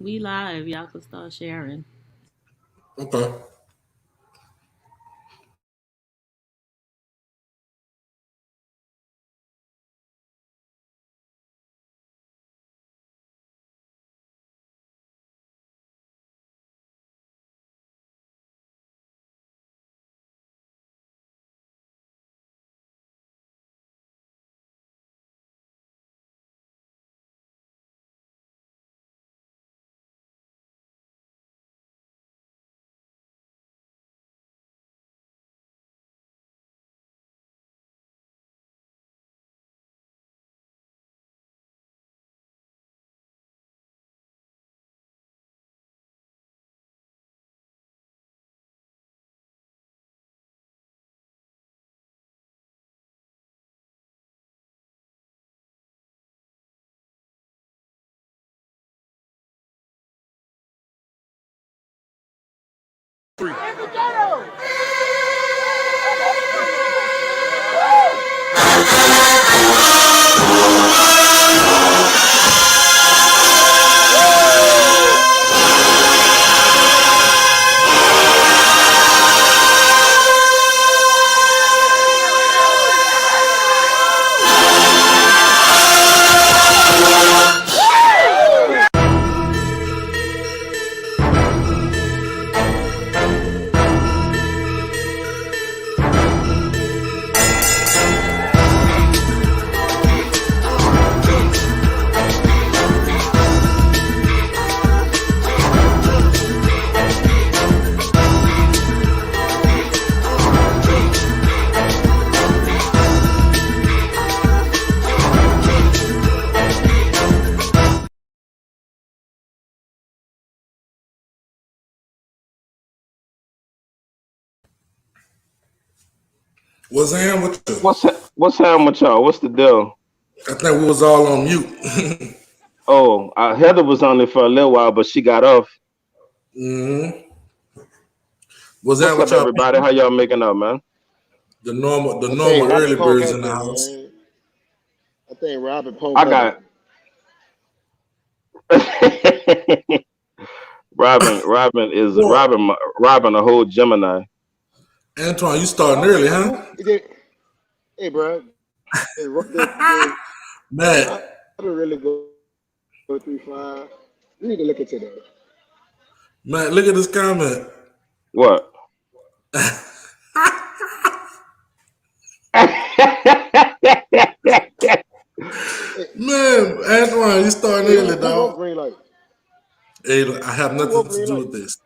We live. Y'all can start sharing. Okay. What's happening with you? What's happening with y'all? What's the deal? I think we was all on mute. Oh, Heather was on there for a little while, but she got off. hmm What's What's happening up, with y'all everybody? people? How y'all making up, man? The I think normal Robin early Pope birds in the happened, house. man. I think Robin Pope I happened. got Robin is Boy, Robin a whole Gemini. Antoine, you starting Oh, early, huh? hey, bro. Did Matt, Robin really go 3-5? You need to look into that. Matt, look at this comment. What? Hey, Man, Antoine, you starting hey, early, who wrote dog. Green Light? Hey, I have Who wrote nothing to Green do Light? with this.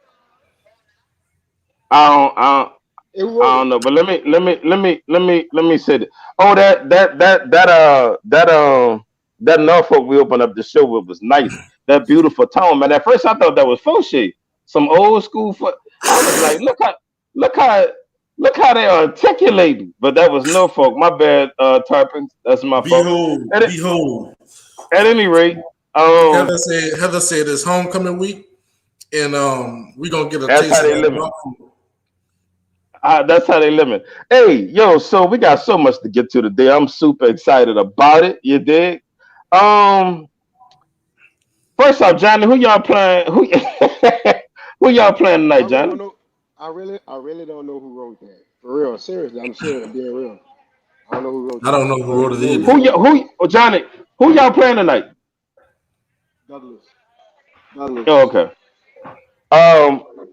I don't, I don't Hey, who I wrote don't it? know, but let me say that. Oh, that Norfolk we opened up the show with was nice. That beautiful tone, man. At first I thought that was Fauché, some old school. I was like, look how, look how they are articulating. But that was Norfolk. My bad, Tarpon. That's my fault. Behold, At, behold. at any rate, um, Heather said it's homecoming week, and we're gonna get a that's taste how of they that living. raw food. That's how they living. Hey, yo, so we got so much to get to today. I'm super excited about it. You dig? Um, First off, Johnny, who y'all playing? Who who y'all playing I tonight, really don't Johnny? know. I really don't know who wrote that. For real, seriously, I'm serious, being real. I don't know who wrote I that. don't know who But wrote you it know, either. Johnny? Who y'all playing tonight? Douglas. Douglas. Oh, okay.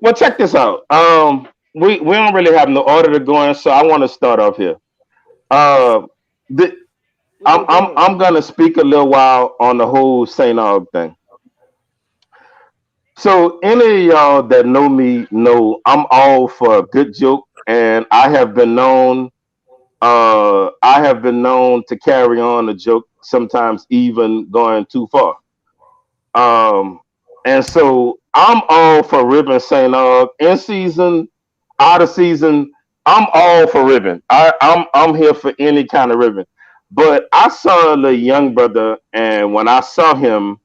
Well, check this out. We don't really have no order to go in, so I want to start off here. Uh, the, What's your game? I'm gonna speak a little while on the whole Saint Aug thing. So any of y'all that know me know I'm all for a good joke, and I have been known to carry on a joke, sometimes even going too far. Um, and so I'm all for ribbon St. Aug in season, out of season. I'm all for ribbon. I'm here for any kind of ribbon. But I saw the young brother, and when I saw him,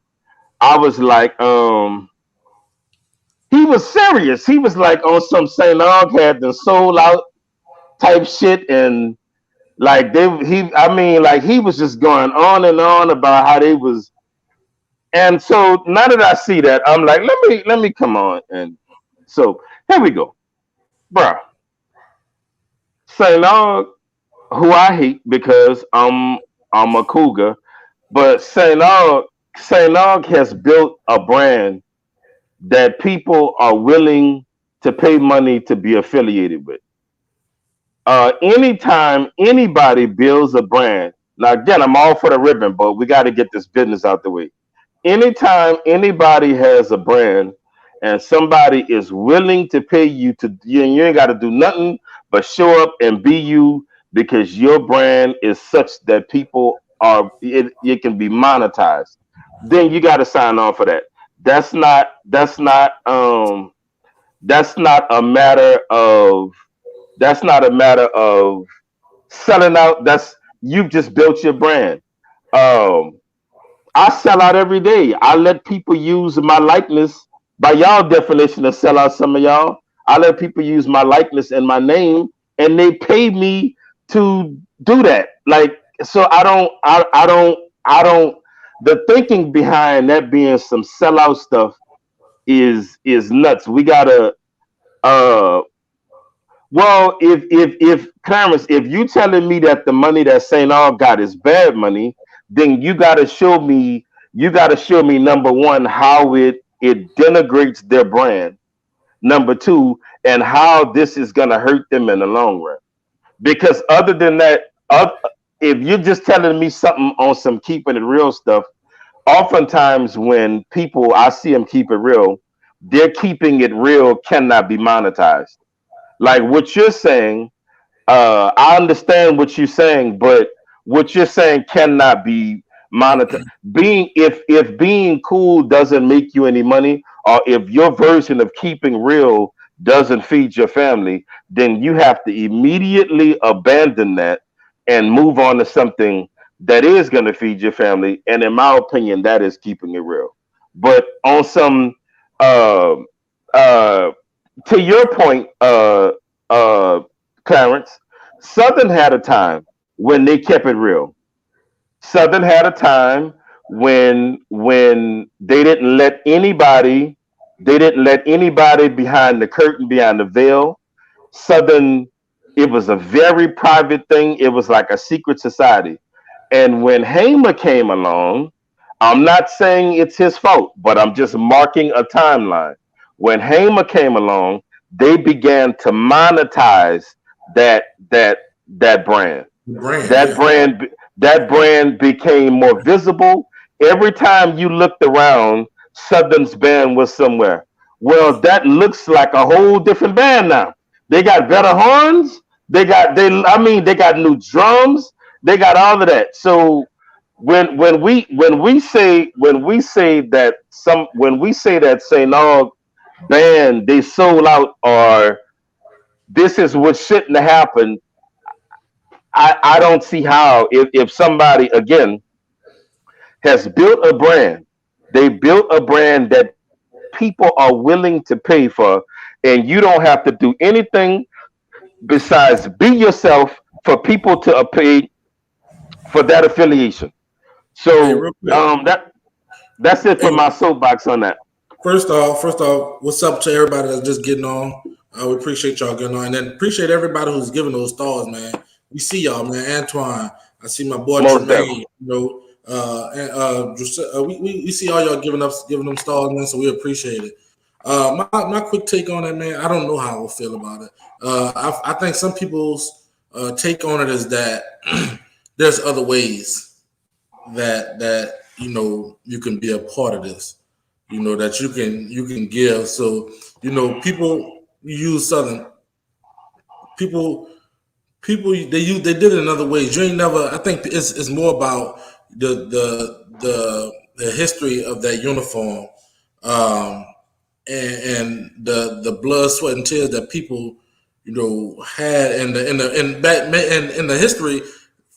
I was like, he was serious. He was like on some St. Aug had the soul out type shit, and like I mean, like he was just going on and on about how they was And so now that I see that, I'm like, let me come on. And so here we go, bruh. St. Aug, who I hate because I'm a cougar, but St. Aug has built a brand that people are willing to pay money to be affiliated with. Anytime anybody builds a brand, now again, I'm all for the ribbon, but we got to get this business out the way. Anytime anybody has a brand and somebody is willing to pay you to, you ain't got to do nothing but show up and be you because your brand is such that people are, it can be monetized. Then you got to sign on for that. That's not, that's not, that's not a matter of, that's not a matter of selling out. That's, you've just built your brand. Um, I sell out every day. I let people use my likeness by y'all definition of sell out. Some of y'all, I let people use my likeness and my name, and they pay me to do that. Like, so I don't. The thinking behind that being some sellout stuff is nuts. We gotta uh well, if Clarence, if you telling me that the money that St. Aug got is bad money, then you gotta show me number one how it denigrates their brand. Number two, and how this is gonna hurt them in the long run. Because other than that, if you're just telling me something on some keeping it real stuff, oftentimes when people I see them keep it real, their keeping it real cannot be monetized. Like what you're saying, I understand what you're saying, but what you're saying cannot be monetized. Being if being cool doesn't make you any money, or if your version of keeping real doesn't feed your family, then you have to immediately abandon that and move on to something that is going to feed your family. And in my opinion, that is keeping it real. But on some uh, uh, to your point, uh, Clarence, Southern had a time when they kept it real. Southern had a time when they didn't let anybody behind the curtain, behind the veil. Southern, it was a very private thing. It was like a secret society. And when Hamer came along, I'm not saying it's his fault, but I'm just marking a timeline. When Hamer came along, they began to monetize that that that brand. The brand, That yeah. brand that brand became more visible. Every time you looked around, Southern's band was somewhere. Well, that looks like a whole different band now. They got better horns. They got new drums. They got all of that. So when we say that St. Aug band they sold out, or this is what shouldn't have happened, I don't see how, if somebody again has built a brand, they built a brand that people are willing to pay for, and you don't have to do anything besides be yourself for people to pay for that affiliation. Hey, So real quick. that's it for Hey, my soapbox on that. first off, what's up to everybody that's just getting on? We appreciate y'all getting on, and then appreciate everybody who's giving those stars, man. We see y'all, man. Antoine, I see my boy Most Tremaine. definitely. We see all y'all giving them stars, man. So we appreciate it. My quick take on it, man. I don't know how I feel about it. I think some people's take on it is that there's other ways that you can be a part of this, that you can give. So people use Southern people they did it in other ways. You ain't never. I think it's more about the history of that uniform, um, and the blood, sweat, and tears that people had in the history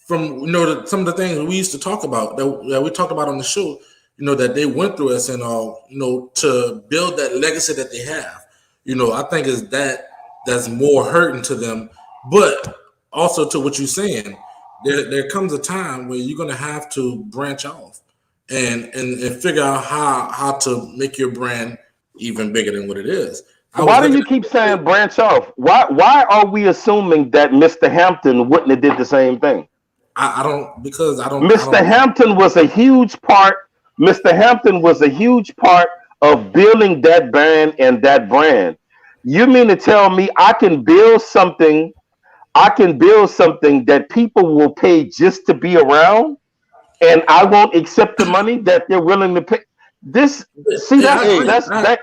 from some of the things we used to talk about that we talked about on the show. That they went through us and all. To build that legacy that they have. I think is that's more hurting to them, but also to what you're saying. There comes a time where you're gonna have to branch off. and figure out how to make your brand even bigger than what it is. I was Why do looking you keep saying branch off? Why are we assuming that Mr. Hampton wouldn't have did the same thing? I don't because I Mr. don't Hampton was a huge part. Mr. Hampton was a huge part of building that band and that brand. You mean to tell me I can build something? I can build something that people will pay just to be around, and I won't accept the money that they're willing to pay. This, see, yeah, I Hey, agree. that's that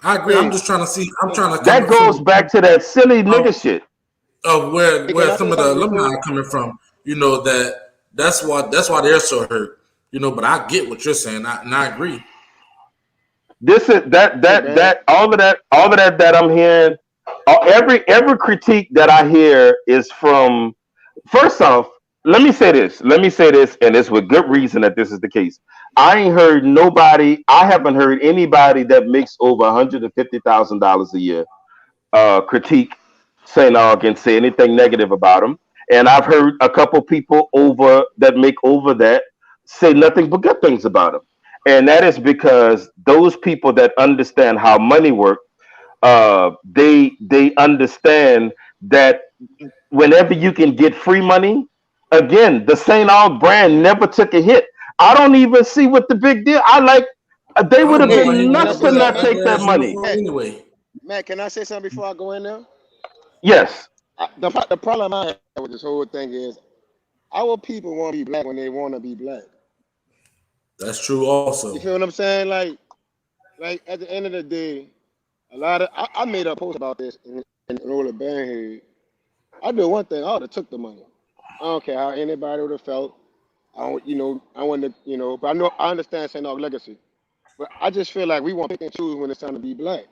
I agree. I'm hey, just trying to see. I'm trying to come that from goes back to that silly nigga shit. of can where I some say of the something alumni before? are coming from. You know that's why they're so hurt. You know, but I get what you're saying, and I agree. This is that Hey, that man. that all of that that I'm hearing. Every critique that I hear is from. First off, let me say this. Let me say this, and it's with good reason that this is the case. I ain't heard nobody. I haven't heard anybody that makes over $150,000 a year critique St. Aug and say anything negative about him. And I've heard a couple people over that make over that say nothing but good things about him. And that is because those people that understand how money works, they understand that whenever you can get free money, again, the St. Aug brand never took a hit. I don't even see what the big deal. I like they I would don't have know why Hey, he been can want I to nuts say to wear something, not that Matt? take ugly that ass money. uniform Matt, anyway. Matt, can I say something before I go in there? Yes. The problem I have with this whole thing is our people want to be black when they want to be black. That's true. You Also, feel what I'm saying? Like at the end of the day, a lot of I made a post about this in Roller Bandhead. I do one thing. I would have took the money. I don't care how anybody would have felt. I don't, I want to, but I know I understand St. Aug legacy. But I just feel like we want to pick and choose when it's time to be black.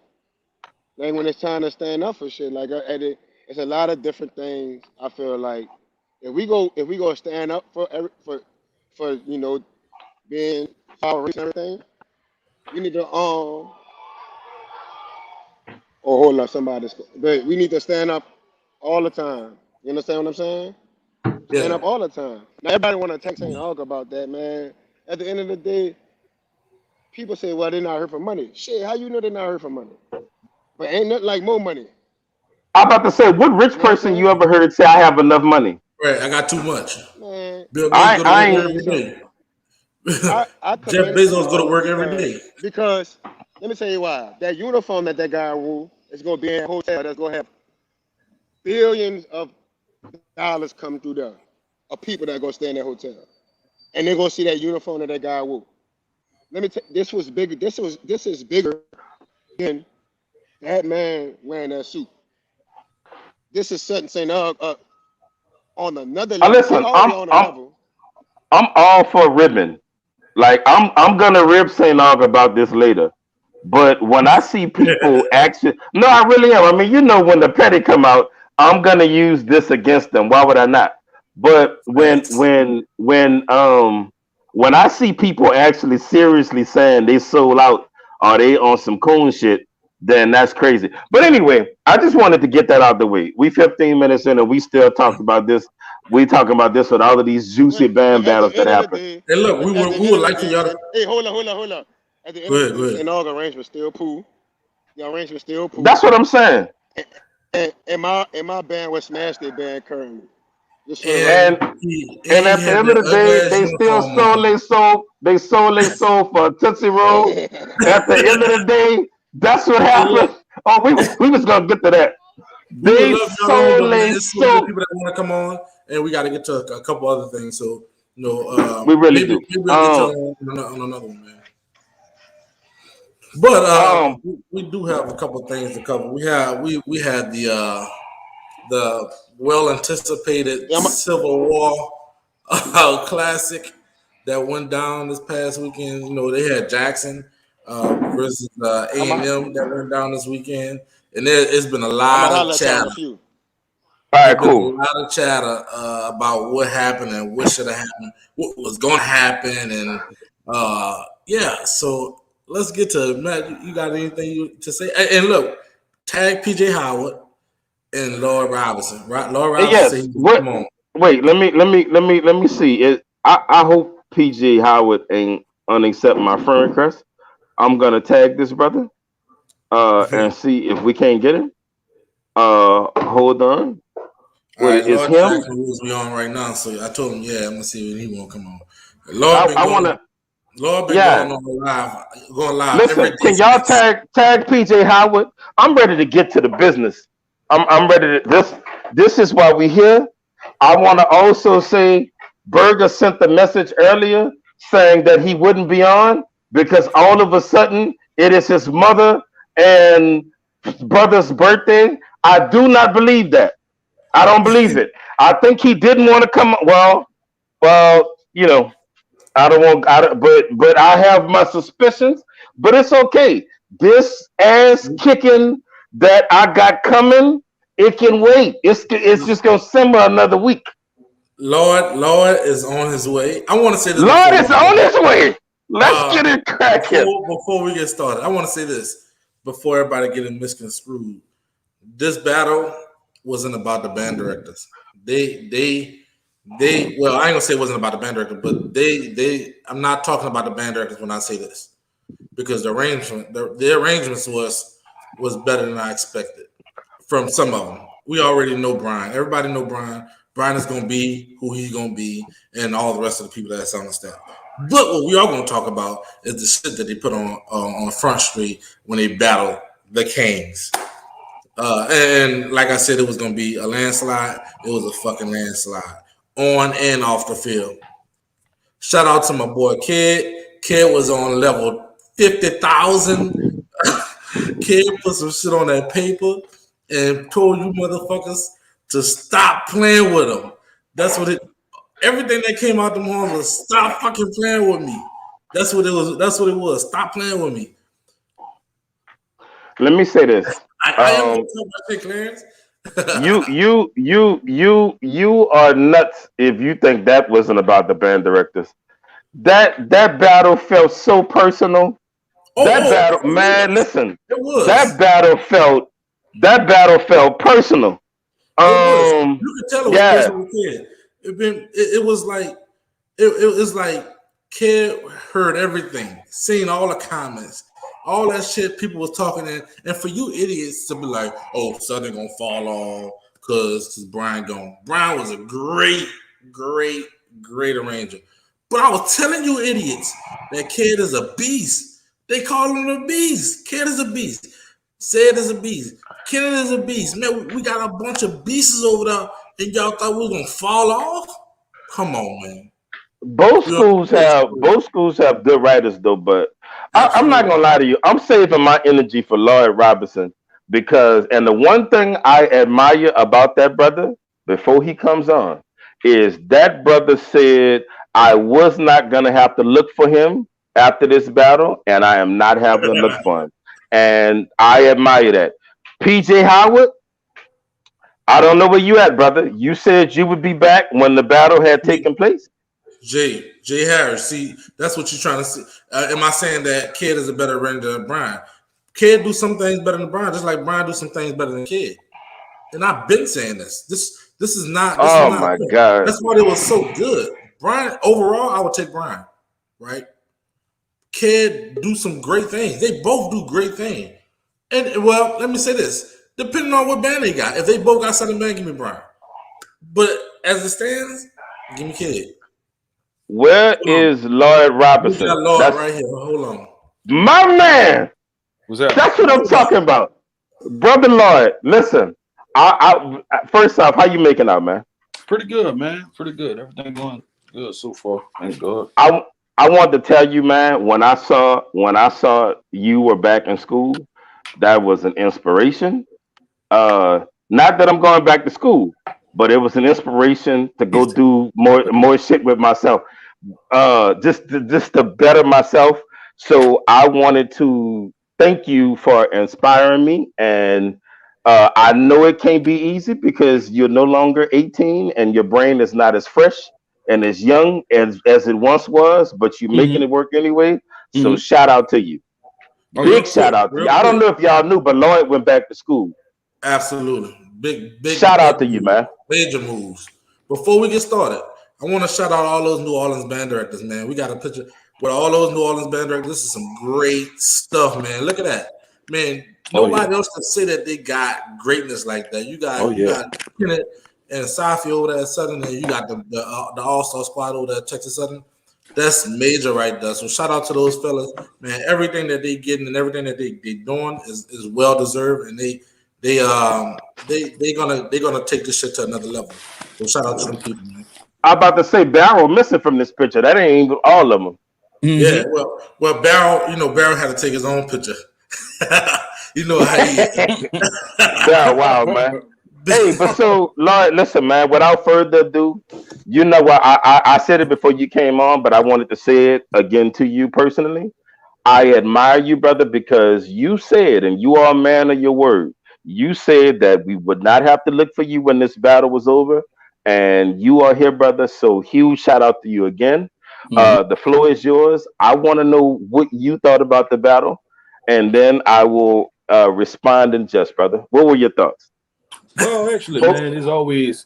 Like when it's time to stand up for shit. Like it's a lot of different things. I feel like if we go stand up for for being our race and everything, we need to oh hold up somebody, but we need to stand up all the time. You understand what I'm saying? Stand yeah. up all the time. Now everybody want to text St. Aug about that, man. At the end of the day, people say, well, they're not here for money. Shit, how you know they're not here for money? But ain't nothing like more money. I'm about to say, what rich You know what I'm person you saying? ever heard say I have enough money? Right. I got too much. Man, Bill Gates I go to let I work me tell ain't you every something. day. I Jeff commend St. Bezos go to Aug work every day. because let me tell you why. That uniform that guy wore is gonna be in a hotel that's gonna have billions of dollars come through there of people that gonna stay in that hotel. And they're gonna see that uniform that guy wore. Let me tell this was bigger. This is bigger than that man wearing that suit. This is setting St. Aug up on another level. He listen. already on a level. I'm all for ribbing. Like I'm gonna rib St. Aug about this later. But when I see people actually, no, I really am. I mean, when the petty come out, I'm gonna use this against them. Why would I not? But Facts. when I see people actually seriously saying they sold out or they on some coon shit, then that's crazy. But anyway, I just wanted to get that out of the way. We 15 minutes in and we still talked about this. We talking about this with all of these juicy But band at the battles that end of the happen. day, Hey, look, but at the we end would of the like for day, y'all to hey, hold up. At the end go of the ahead. day, Go ahead. St. Aug arrangement still cool. The arrangement still cool. That's what I'm saying. And my band was smashed their band currently. Just for the record. And And And he at the had end of that the ugly day, ass they still uniform sold on. they sold they sold they sold for a Tootsie Roll. At the end of the day, that's what Hey, look, happened. Oh, we was gonna get to that. we would They love y'all on, but sold man, they it's so many sold. people that want to come on, and we got to get to a couple other things. So, We really maybe do. we'll get y'all on another one, man. But Um, we do have a couple things to cover. We had the well anticipated Yeah, Civil War classic that went down this past weekend. They had Jackson versus I'm A and a, M that went down this weekend, and it's been a I'm a lot of holler at y'all in chatter. a few. all There's right, been a cool. lot of chatter about what happened and what should have happened, what was going to happen, and yeah. So let's get to Matt. You got anything to say? And look, tag PJ Howard and Lloyd Robinson. Right? Lloyd Robinson said Yes. he come What? on. Wait. Let me see. I hope PJ Howard ain't. unaccept my friend request. I'm gonna tag this brother and see if we can't get him. Hold on. All right, Wait, is Lord him? Jackson rules me on right now, so I told him, yeah, I'm gonna see when he won't come on. Lord I want to. Yeah. going live every Listen, day can y'all since. tag PJ Howard? I'm ready to get to the business. I'm ready to this is why we here. I want to also say Berger sent the message earlier saying that he wouldn't be on because all of a sudden it is his mother and brother's birthday. I do not believe that. I don't believe it. I think he didn't want to come. Well, I don't want. But I have my suspicions. But it's okay. This ass kicking that I got coming, it can wait. It's just gonna simmer another week. Lord is on his way. I want to say this Lord before is on his way. Let's uh, get it cracking. before we get started. I want to say this before everybody getting misconstrued. This battle wasn't about the band directors. They well, I ain't gonna say it wasn't about the band director, but I'm not talking about the band directors when I say this because the arrangements was better than I expected from some of them. We already know Brian. Everybody know Brian. Brian is gonna be who he's gonna be, and all the rest of the people that's on the staff. But what we are gonna talk about is the shit that they put on Front Street when they battled the Kings. And like I said, it was gonna be a landslide. It was a fucking landslide on and off the field. Shout out to my boy Kid. Kid was on level 50,000. Kid put some shit on that paper and told you motherfuckers to stop playing with him. That's what it. Everything that came out the horns was stop fucking playing with me. That's what it was. That's what it was. Stop playing with me. Let me say this. I am gonna tell my shit, Clarence. You are nuts if you think that wasn't about the band directors. That battle felt so personal. Battle, man, listen. It was. That battle felt personal. It was. You could tell it was personal with Kid. It was like it was like Kid heard everything, seen all the comments, all that shit people was talking in, and for you idiots to be like, "Oh, Southern gonna fall off because Brian gone." Brian was a great arranger, but I was telling you idiots that Kid is a beast. They call him a beast. Kid is a beast. Said is a beast. Kid is a beast. Man, we got a bunch of beasts over there, and y'all thought we were gonna fall off? Come on, man. Both schools have good writers though, but I'm not gonna lie to you. I'm saving my energy for Lloyd Robinson because, and the one thing I admire about that brother before he comes on is that brother said I was not gonna have to look for him after this battle, and I am not having to look for him, and I admire that. PJ Howard, I don't know where you at, brother. You said you would be back when the battle had taken place. Jay Harris. See, that's what you're trying to see. Am I saying that Kid is a better arranger than Brian? Kid do some things better than Brian, just like Brian do some things better than Kid. And I've been saying this. This is not. My God. That's why it was so good. Brian, overall, I would take Brian. Right? Kid do some great things. They both do great things. And well, let me say this. Depending on what band they got. If they both got Southern band, give me Brian. But as it stands, give me Kid. Where is Lloyd Robinson? We got Lloyd right here. Hold on. My man. What's that? That's what I'm talking about. Brother Lloyd, listen. I first off, how you making out, man? Pretty good, man. Pretty good. Everything going good so far. Thank God. I want to tell you, man, when I saw you were back in school, that was an inspiration. Not that I'm going back to school, but it was an inspiration to go do more shit with myself. Just to better myself. So I wanted to thank you for inspiring me, and I know it can't be easy because you're no longer 18 and your brain is not as fresh and as young as it once was, but you're making it work anyway. So shout out to you. Big shout out to you. I don't know if y'all knew, but Lloyd went back to school. Absolutely. Big shout out to you, man. Major moves. Before we get started, I want to shout out all those New Orleans band directors, man. We got a picture with all those New Orleans band directors. This is some great stuff, man. Look at that, man. Nobody else can say that they got greatness like that. You got Kenneth and Safi over there at Southern, and you got the All-Star squad over there at Texas Southern. That's major right there. So shout out to those fellas, man. Everything that they getting and everything that they doing is well deserved, and they're gonna take this shit to another level. So shout out to them people, man. I'm about to say Barrel missing from this picture. That ain't even all of them. Yeah, well, Barrel had to take his own picture. You know how he is. Yeah, wow, man. Hey, but so Lord, listen, man. Without further ado, you know what? I said it before you came on, but I wanted to say it again to you personally. I admire you, brother, because you said, and you are a man of your word. You said that we would not have to look for you when this battle was over, and you are here, brother. So huge shout out to you again. The floor is yours. I want to know what you thought about the battle, and then I will respond in just, brother. What were your thoughts? Well, actually, man, it's always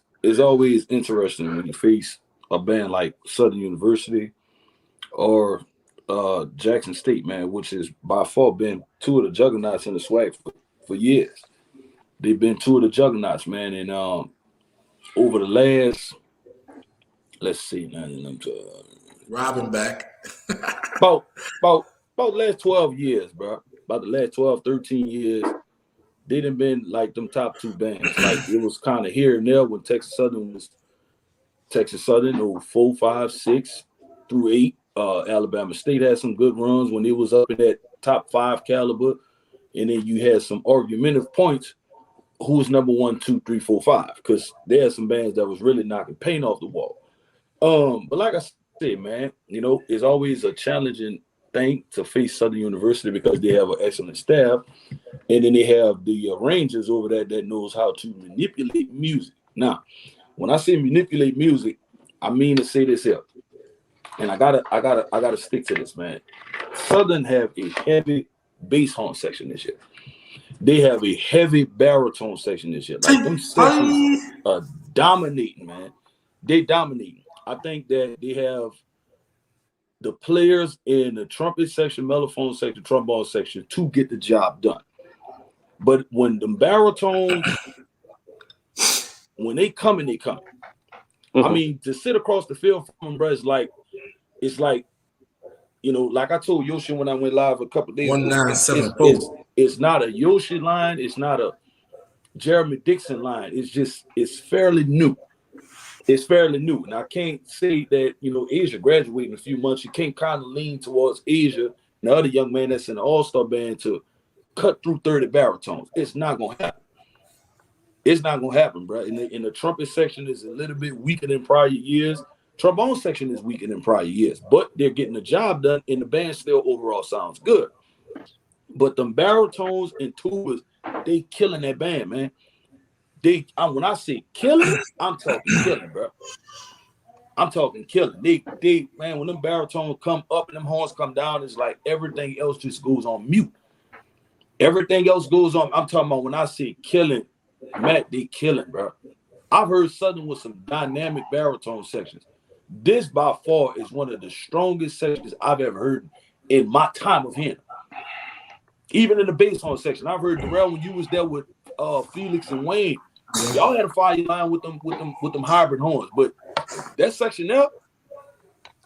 interesting when you face a band like Southern University or Jackson State, man, which has by far been two of the juggernauts in the swag for years. They've been two of the juggernauts, man, and over the last, let's see, now Robin back. about the last 12 years, bro. About the last 12, 13 years, they done been like them top two bands. Like it was kind of here and there when Texas Southern was Texas Southern, 04, 5, 6 through 8. Alabama State had some good runs when it was up in that top 5 caliber. And then you had some argumentative points. Who's number 1, 2, 3, 4, 5? Because there are some bands that was really knocking paint off the wall. But like I said, man, it's always a challenging thing to face Southern University because they have an excellent staff. And then they have the arrangers over there that knows how to manipulate music. Now, when I say manipulate music, I mean to say this here. And I gotta stick to this, man. Southern have a heavy bass horn section this year. They have a heavy baritone section this year. Like them sections are dominating, man. They dominating. I think that they have the players in the trumpet section, mellophone section, trombone section to get the job done. But when the baritones, when they come, I mean, to sit across the field from them, bro, it's like, like I told Yoshi when I went live a couple of days ago, it's not a Yoshi line, it's not a Jeremy Dixon line. It's fairly new. It's fairly new. And I can't say that, Asia graduating in a few months, you can't kind of lean towards Asia, the other young man that's in the all-star band, to cut through 30 baritones. It's not going to happen. It's not going to happen, bro. In the trumpet section is a little bit weaker than prior years. Trombone section is weaker than prior years, but they're getting the job done, and the band still overall sounds good. But them baritones and tubas, they killing that band, man. When I say killing, I'm talking killing, bro. I'm talking killing. They man, when them baritones come up and them horns come down, it's like everything else just goes on mute. Everything else goes on. I'm talking about when I say killing, Matt, they killing, bro. I've heard Southern with some dynamic baritone sections. This by far is one of the strongest sections I've ever heard in my time of hearing. Even in the bass horn section, I've heard Darrell when you was there with Felix and Wayne. Y'all had a fire line with them hybrid horns, but that section there,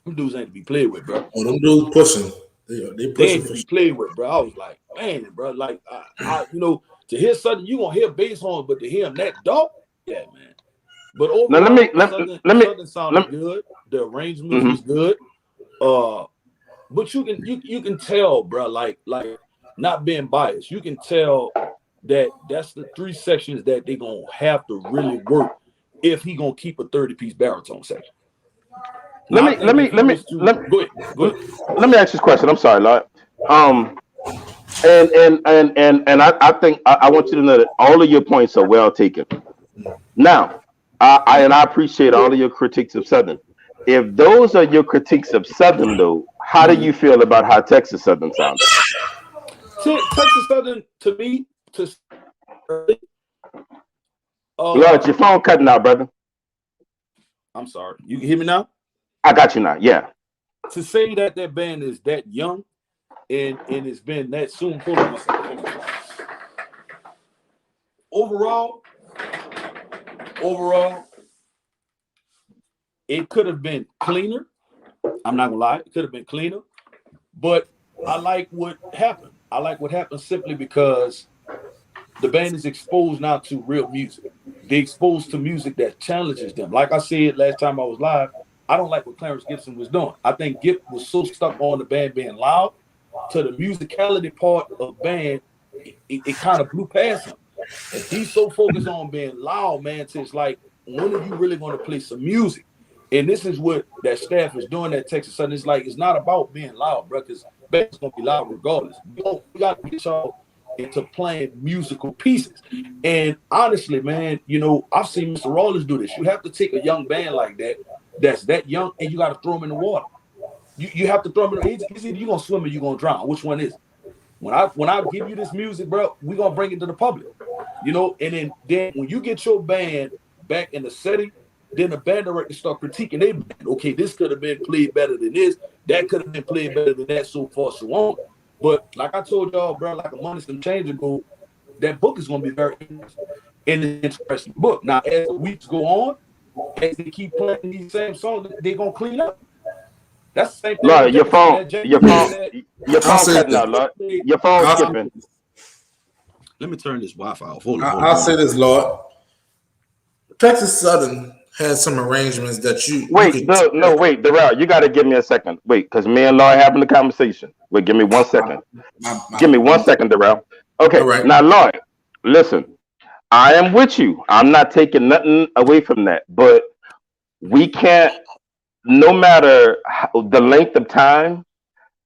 them dudes ain't to be played with, bro. Oh, them dudes pushing. They pushing ain't to be played with, bro. I was like, man, bro, like to hear Southern, you gonna hear bass horns, but to hear them that dark, yeah, man. But overall, Southern sounded good. The arrangement was good. But you can tell, bro, like not being biased, you can tell that that's the 3 sections that they gonna have to really work if he gonna keep a 30-piece baritone section. Let me go ahead. Let me ask this question. I'm sorry, Lord. And I think I want you to know that all of your points are well taken. Now, I appreciate all of your critiques of Southern. If those are your critiques of Southern, though, how do you feel about how Texas Southern sounds? Texas Southern, to me, Lord, your phone cutting out, brother. I'm sorry. You can hear me now? I got you now. Yeah. To say that that band is that young and it's been that soon. Hold on one second. Overall, it could have been cleaner. I'm not gonna lie, it could have been cleaner. But I like what happened. I like what happened simply because the band is exposed now to real music. They're exposed to music that challenges them. Like I said last time I was live, I don't like what Clarence Gibson was doing. I think Gip was so stuck on the band being loud to the musicality part of band, it kind of blew past him. He's so focused on being loud, man, to it's like, when are you really going to play some music? And this is what that staff is doing at Texas Southern. It's like, it's not about being loud, bro, because band's going to be loud regardless. We got to get y'all into playing musical pieces. And honestly, man, you know, I've seen Mr. Rollins do this. You have to take a young band like that, that's that young, and you got to throw them in the water. You have to throw them in the water. It's either you're going to swim or you're going to drown. Which one is it? When I give you this music, bro, we're going to bring it to the public. You know, and then when you get your band back in the setting, then the band director start critiquing their band. Okay, this could have been played better than this. That could have been played better than that, so far, so on. But like I told y'all, bro, like a month some change ago, that book is going to be very interesting book. Now, as the weeks go on, as they keep playing these same songs, they're going to clean up. That's the same thing. Lord, your phone cutting out, Lord. Your phone skipping. Let me turn this Wi-Fi off. Hold on. I'll say this, Lord. Texas Southern has some arrangements that you wait, Darrell, you got to give me a second. Wait, because me and Lord having a conversation. Wait, give me 1 second. Give me 1 second, Darrell. Okay, right. Now, Lord, listen. I am with you. I'm not taking nothing away from that. But we can't, no matter the length of time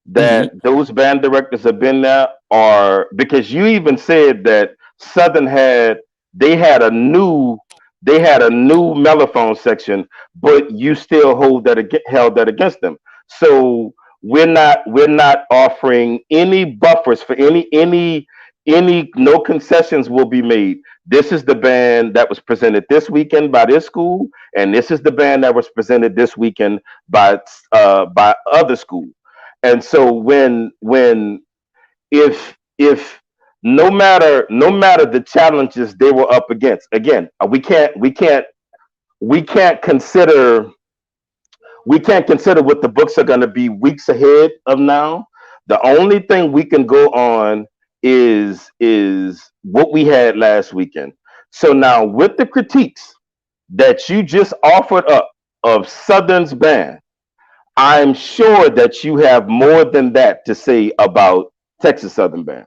that those band directors have been there, or because you even said that Southern had a new mellophone section, but you still held that against them. So we're not offering any buffers for any no concessions will be made. This is the band that was presented this weekend by this school, and this is the band that was presented this weekend by other school. And so if no matter the challenges they were up against, again, we can't consider what the books are going to be weeks ahead of now. The only thing we can go on is what we had last weekend. So now, with the critiques that you just offered up of Southern's band, I'm sure that you have more than that to say about Texas Southern band.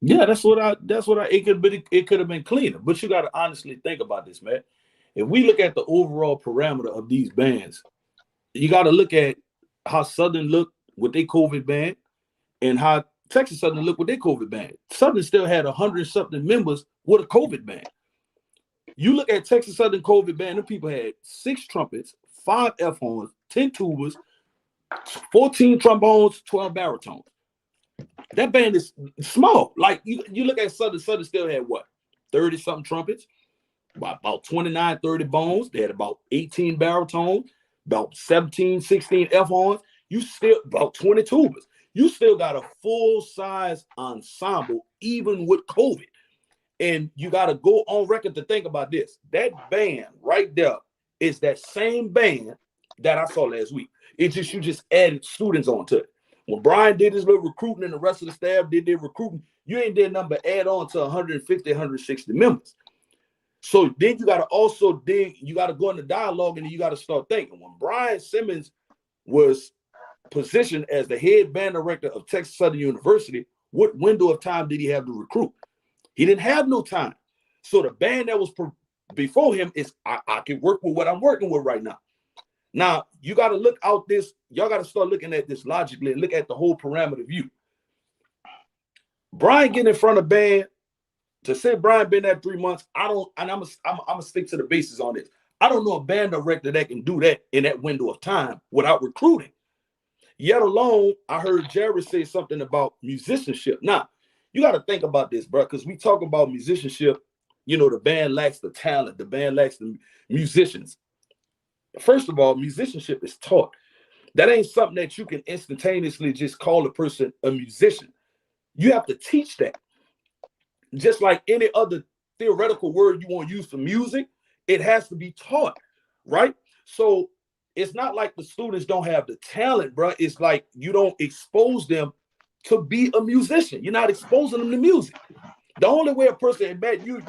Yeah, it could have been cleaner, but you got to honestly think about this, man. If we look at the overall parameter of these bands, you got to look at how Southern looked with their COVID band and how Texas Southern looked with their COVID band. Southern still had 100-something members with a COVID band. You look at Texas Southern COVID band, them people had 6 trumpets, 5 F horns, 10 tubas, 14 trombones, 12 baritones. That band is small. Like you look at Southern still had what? 30-something trumpets, about 29, 30 bones. They had about 18 baritones, about 17, 16 F horns. You still about 20 tubas. You still got a full-size ensemble, even with COVID. And you got to go on record to think about this. That band right there is that same band that I saw last week. It's just you just added students onto it. When Brian did his little recruiting and the rest of the staff did their recruiting, you ain't did nothing but add on to 150, 160 members. So then you got to also you got to go into dialogue, and then you got to start thinking. When Brian Simmons was positioned as the head band director of Texas Southern University, what window of time did he have to recruit? He didn't have no time. So the band that was before him is, I can work with what I'm working with right now. Now, you got to look out this, y'all got to start looking at this logically and look at the whole parameter view. Brian getting in front of band, to say Brian been there 3 months, I'm gonna stick to the basis on this. I don't know a band director that can do that in that window of time without recruiting. Yet alone, I heard Jared say something about musicianship. Now, you got to think about this, bro, because we talk about musicianship. You know, the band lacks the talent. The band lacks the musicians. first of all, musicianship is taught. That ain't something that you can instantaneously just call a person a musician. You have to teach that. Just like any other theoretical word you want to use for music, it has to be taught, right? So it's not like the students don't have the talent, bro. It's like you don't expose them to be a musician. You're not exposing them to music. The only way a person, and Matt, you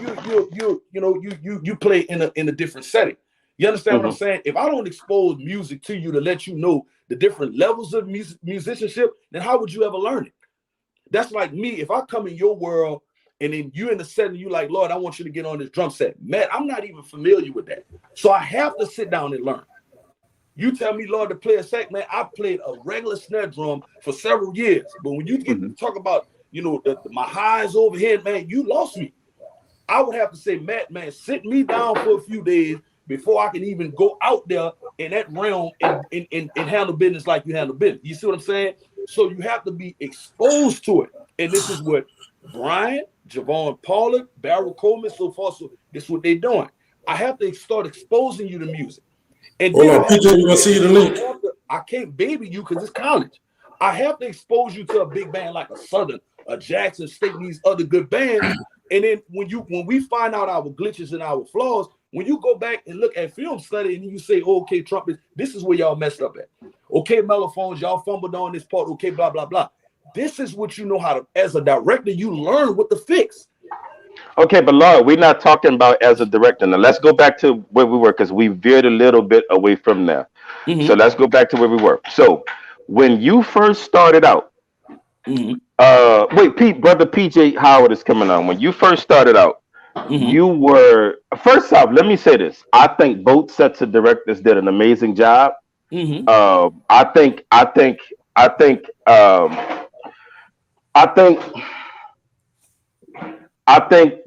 play in a different setting. You understand what I'm saying? If I don't expose music to you to let you know the different levels of musicianship, then how would you ever learn it? That's like me. If I come in your world and then you in the setting, you like, Lord, I want you to get on this drum set. Matt, I'm not even familiar with that. So I have to sit down and learn. You tell me, Lord, to play a sax, man, I played a regular snare drum for several years. But when you get to talk about, my highs over here, man, you lost me. I would have to say, Matt, man, sit me down for a few days before I can even go out there in that realm and handle business like you handle business. You see what I'm saying? So you have to be exposed to it. And this is what Brian, Javon Pollard, Barrel Coleman, so far, so this is what they're doing. I have to start exposing you to music. And hold on, PJ, we're gonna see the link. I can't baby you because it's college. I have to expose you to a big band like a Southern, a Jackson State, and these other good bands. And then when we find out our glitches and our flaws, when you go back and look at film study and you say, okay, trumpets, this is where y'all messed up at. Okay, mellophones, y'all fumbled on this part. Okay, blah, blah, blah. This is what you know how to, as a director, you learn what to fix. Okay, but Lord, we're not talking about as a director. Now let's go back to where we were because we veered a little bit away from there. So let's go back to where we were. So when you first started out, wait, brother PJ Howard is coming on. When you first started out, you were, first off, let me say this. I think both sets of directors did an amazing job. I think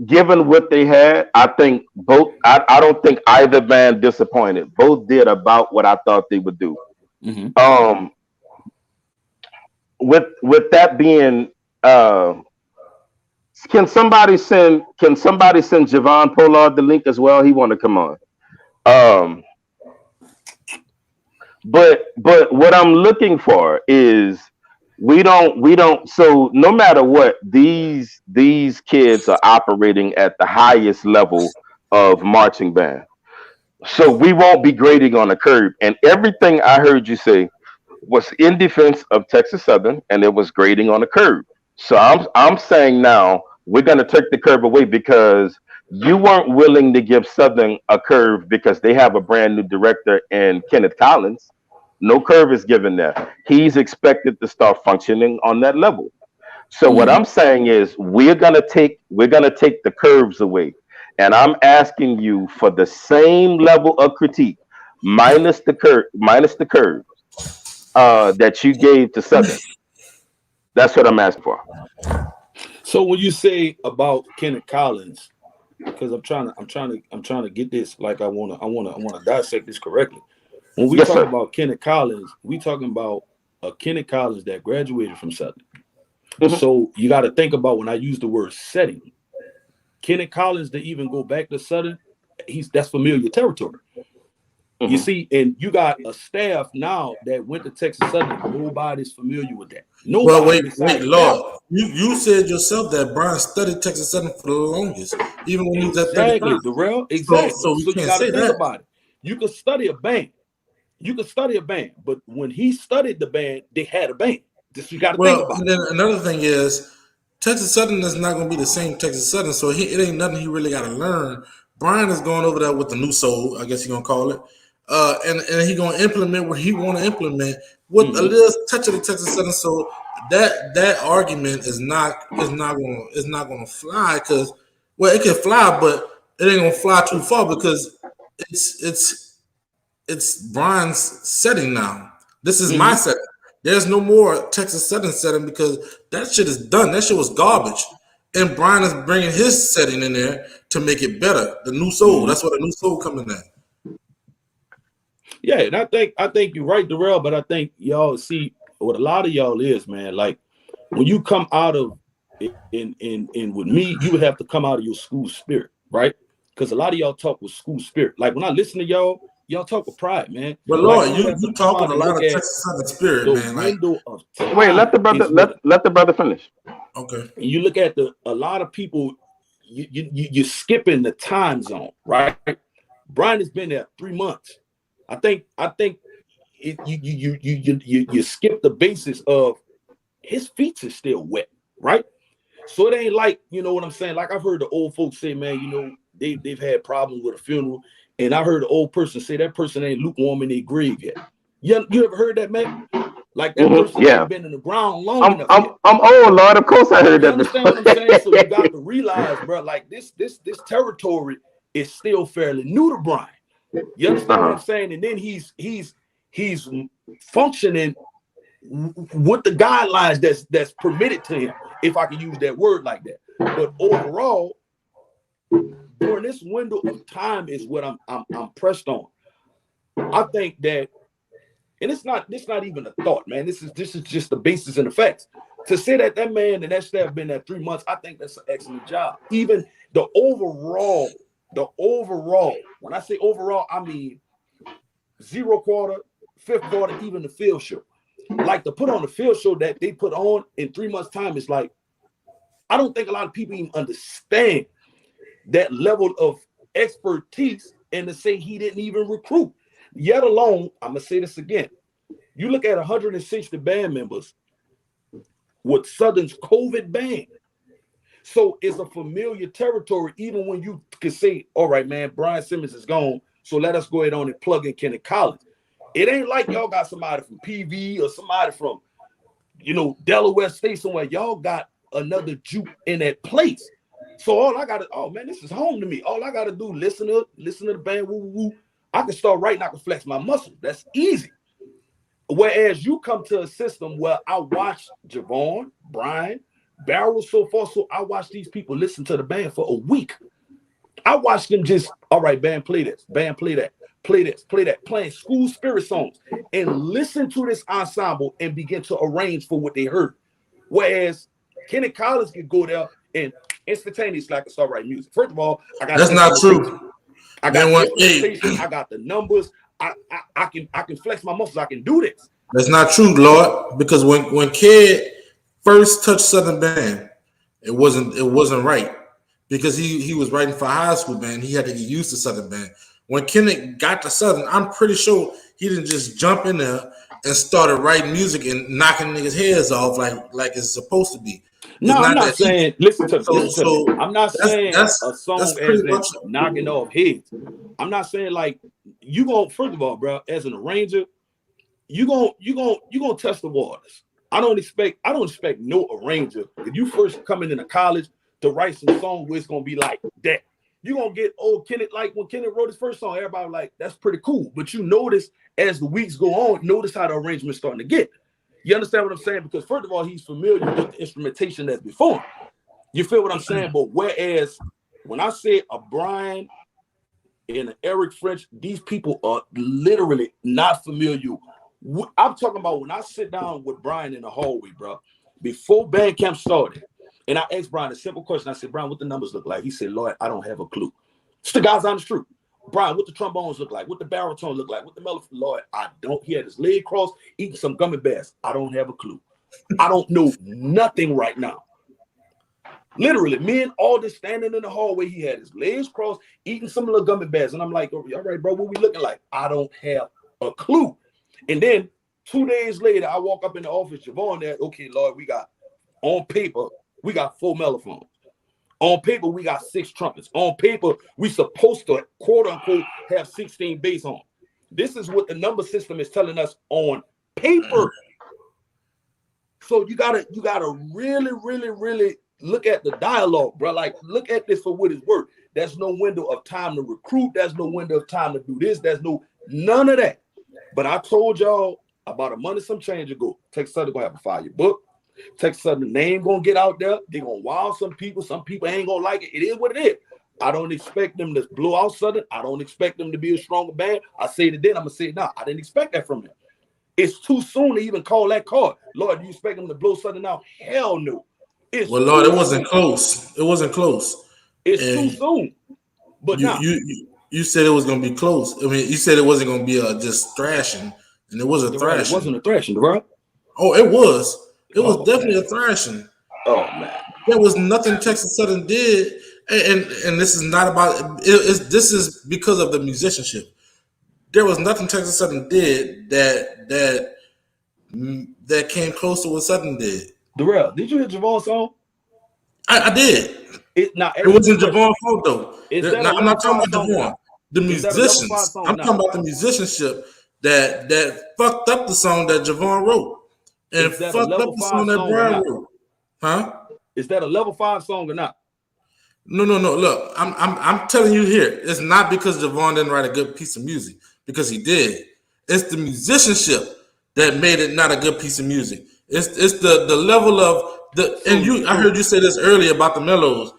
given what they had, I think both, I don't think either band disappointed. Both did about what I thought they would do. With that being, can somebody send Javon Pollard the link as well? He want to come on. But what I'm looking for is we don't so no matter what, these kids are operating at the highest level of marching band. So we won't be grading on a curve. And everything I heard you say was in defense of Texas Southern, and it was grading on a curve. So I'm saying now we're going to take the curve away because you weren't willing to give Southern a curve because they have a brand new director in Kenneth Collins. No curve is given there. He's expected to start functioning on that level. So what I'm saying is we're gonna take the curves away. And I'm asking you for the same level of critique, minus the curve that you gave to Southern. That's what I'm asking for. So when you say about Kenneth Collins, because I'm trying to get this, like I wanna dissect this correctly. When we talk about Kenneth Collins, we talking about a Kenneth Collins that graduated from Southern. So you got to think about when I use the word setting. Kenneth Collins to even go back to Southern, that's familiar territory. You see, and you got a staff now that went to Texas Southern. Nobody's familiar with that. Nobody. Well, wait, Lord. You said yourself that Brian studied Texas Southern for the longest, even when he was at 35. Darrell, exactly. So you can't say that. About it. You can study a band. But when he studied the band, they had a band. Just you got to think about and then another thing is Texas Southern is not going to be the same Texas Southern, so it ain't nothing he really got to learn. Brian is going over there with the new soul, I guess you're going to call it, and he going to implement what he want to implement with a little touch of the Texas Southern. So that argument is not going to fly because it can fly, but it ain't going to fly too far because it's Brian's setting now. This is my setting. There's no more Texas Southern setting because that shit is done. That shit was garbage. And Brian is bringing his setting in there to make it better. The new soul. That's what the new soul coming at. Yeah, and I think you're right, Darrell, but I think y'all see what a lot of y'all is, man. Like when you come out of in with me, you would have to come out of your school spirit, right? Because a lot of y'all talk with school spirit. Like when I listen to y'all, y'all talk with pride, man. But Lord, you talk with a lot of Texas Southern spirit, man. Window of time. Wait, let the brother finish. Okay. You look at a lot of people. You're skipping the time zone, right? Brian has been there 3 months. I think you skip the basis of his feet is still wet, right? So it ain't like, you know what I'm saying? Like I've heard the old folks say, man, you know, they've had problems with a funeral, and I heard the old person say that person ain't lukewarm in their grave yet. You ever heard that, man? Like that person ain't been in the ground long enough yet. I'm old, Lord. Of course I heard that. You understand what I'm saying? So you got to realize, bro, like this territory is still fairly new to Brian. You understand what I'm saying? And then he's functioning with the guidelines that's permitted to him, if I can use that word like that. But overall, during this window of time is what I'm pressed on. I think that, and it's not even a thought, man. This is just the basis and the facts. To say that man and that staff been there 3 months, I think that's an excellent job. Even the overall, when I say overall, I mean 0 quarter, 5th quarter, even the field show. Like to put on the field show that they put on in 3 months' time is like, I don't think a lot of people even understand that level of expertise, and to say he didn't even recruit. Yet alone, I'm going to say this again. You look at 160 band members with Southern's COVID ban. So it's a familiar territory, even when you can say, all right, man, Brian Simmons is gone, so let us go ahead on and plug in Kenneth Collins. It ain't like y'all got somebody from PV or somebody from, you know, Delaware State somewhere. Y'all got another juke in that place. So all I got to, oh, man, this is home to me. All I got to do, listen to the band, woo, woo, woo. I can start writing, I can flex my muscles. That's easy. Whereas you come to a system where I watch Javon, Brian, Barrel so far, so I watch these people listen to the band for a week. I watch them just, all right, band, play this, band, play that, play this, play that, playing school spirit songs, and listen to this ensemble and begin to arrange for what they heard. Whereas Kenneth Collins can go there and instantaneously I can start writing music. First of all, I got that's not true. I got I got the numbers. I can flex my muscles. I can do this. That's not true, Lord. Because when Kid first touched Southern Band, it wasn't right. Because he was writing for high school band. He had to get used to Southern Band. When Kenneth got to Southern, I'm pretty sure he didn't just jump in there and started writing music and knocking niggas' heads off like it's supposed to be. No, I'm not saying. Listen to me. I'm not saying a song as in knocking off heads. I'm not saying like you gonna. First of all, bro, as an arranger, you gonna test the waters. I don't expect no arranger if you first coming into college to write some song where it's gonna be like that. You gonna get old Kenneth, like when Kenneth wrote his first song, everybody like that's pretty cool. But you notice as the weeks go on, notice how the arrangement's starting to get. You understand what I'm saying? Because first of all, he's familiar with the instrumentation that's before him. You feel what I'm saying? But whereas when I say a Brian and an Eric French, these people are literally not familiar. I'm talking about when I sit down with Brian in the hallway, bro, before band camp started, and I asked Brian a simple question. I said, Brian, what the numbers look like? He said, Lord, I don't have a clue. It's the guy's honest truth. Brian, what the trombones look like? What the baritone look like? What the melody? Lord, I don't. He had his leg crossed, eating some gummy bears. I don't have a clue. I don't know nothing right now. Literally, me and Alden standing in the hallway. He had his legs crossed, eating some little gummy bears. And I'm like, all right, bro, what we looking like? I don't have a clue. And then 2 days later, I walk up in the office, Javon there. Okay, Lord, we got on paper, we got 4 mellophones. On paper, we got 6 trumpets. On paper, we supposed to, quote unquote, have 16 bass on. This is what the number system is telling us on paper. So you gotta really, really, really look at the dialogue, bro. Like, look at this for what it's worth. There's no window of time to recruit. There's no window of time to do this. There's none of that. But I told y'all about a month and some change ago, Texas Southern gonna have a fire book. Texas Southern name gonna get out there. They're gonna wow some people. Some people ain't gonna like it. It is what it is. I don't expect them to blow out Southern. I don't expect them to be a stronger band. I say it then, I'm gonna say it now. I didn't expect that from them. It's too soon to even call that card. Lord, do you expect them to blow Southern out? Hell no. Well, Lord, it wasn't close. It wasn't close. It's too soon. But now You said it was going to be close. I mean, you said it wasn't going to be just thrashing, and it was a thrashing. It wasn't a thrashing, bro. Oh, it was. It was definitely a thrashing. Oh man, there was nothing Texas Southern did, and this is not about. This is because of the musicianship. There was nothing Texas Southern did that came close to what Southern did. Darrell, did you hear Javon's song? I did. It wasn't Javon's fault though. I'm not talking about Javon. The musicians. I'm talking about the musicianship that fucked up the song that Javon wrote and fucked up the song that Brian wrote. Huh? Is that a level 5 song or not? No. Look, I'm telling you here, it's not because Javon didn't write a good piece of music, because he did. It's the musicianship that made it not a good piece of music. It's the level of the I heard you say this earlier about the mellows.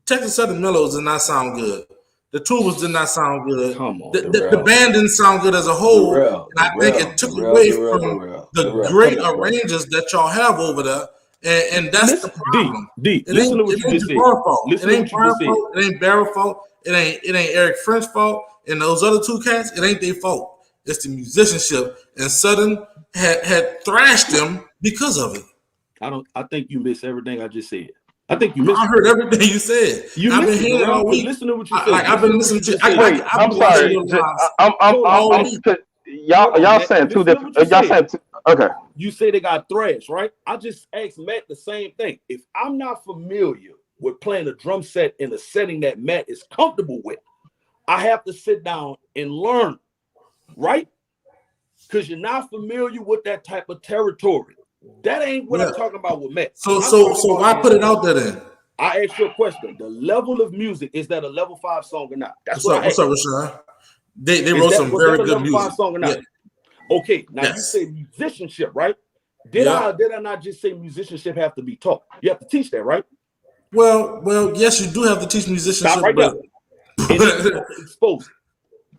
Texas Southern mellows did not sound good. The tubas did not sound good. Come on, the band didn't sound good as a whole. And I think it took away from the great arrangers that y'all have over there. And that's the problem. Listen to what you just said. It ain't Brian's fault. It ain't Barrett's fault. It ain't Eric French's fault. And those other two cats, it ain't their fault. It's the musicianship. And Southern had thrashed them because of it. I think you missed everything I just said. I think you missed. I heard everything you said. I've been hearing it all week. Listen to what you said. I've been listening to. I'm sorry. Y'all saying two different. Y'all saying okay. You say they got thrashed, right? I just asked Matt the same thing. If I'm not familiar with playing a drum set in a setting that Matt is comfortable with, I have to sit down and learn, right? Because you're not familiar with that type of territory. That ain't what I'm talking about with Matt. So why put it out there then? I asked you a question. The level of music, is that a level 5 song or not? That's what's up, Rashawn? They wrote some very good music. 5 song or not? Yeah. Okay, now you say musicianship, right? Did I not just say musicianship have to be taught? You have to teach that, right? Well, yes, you do have to teach musicianship. Stop right there. Expose it.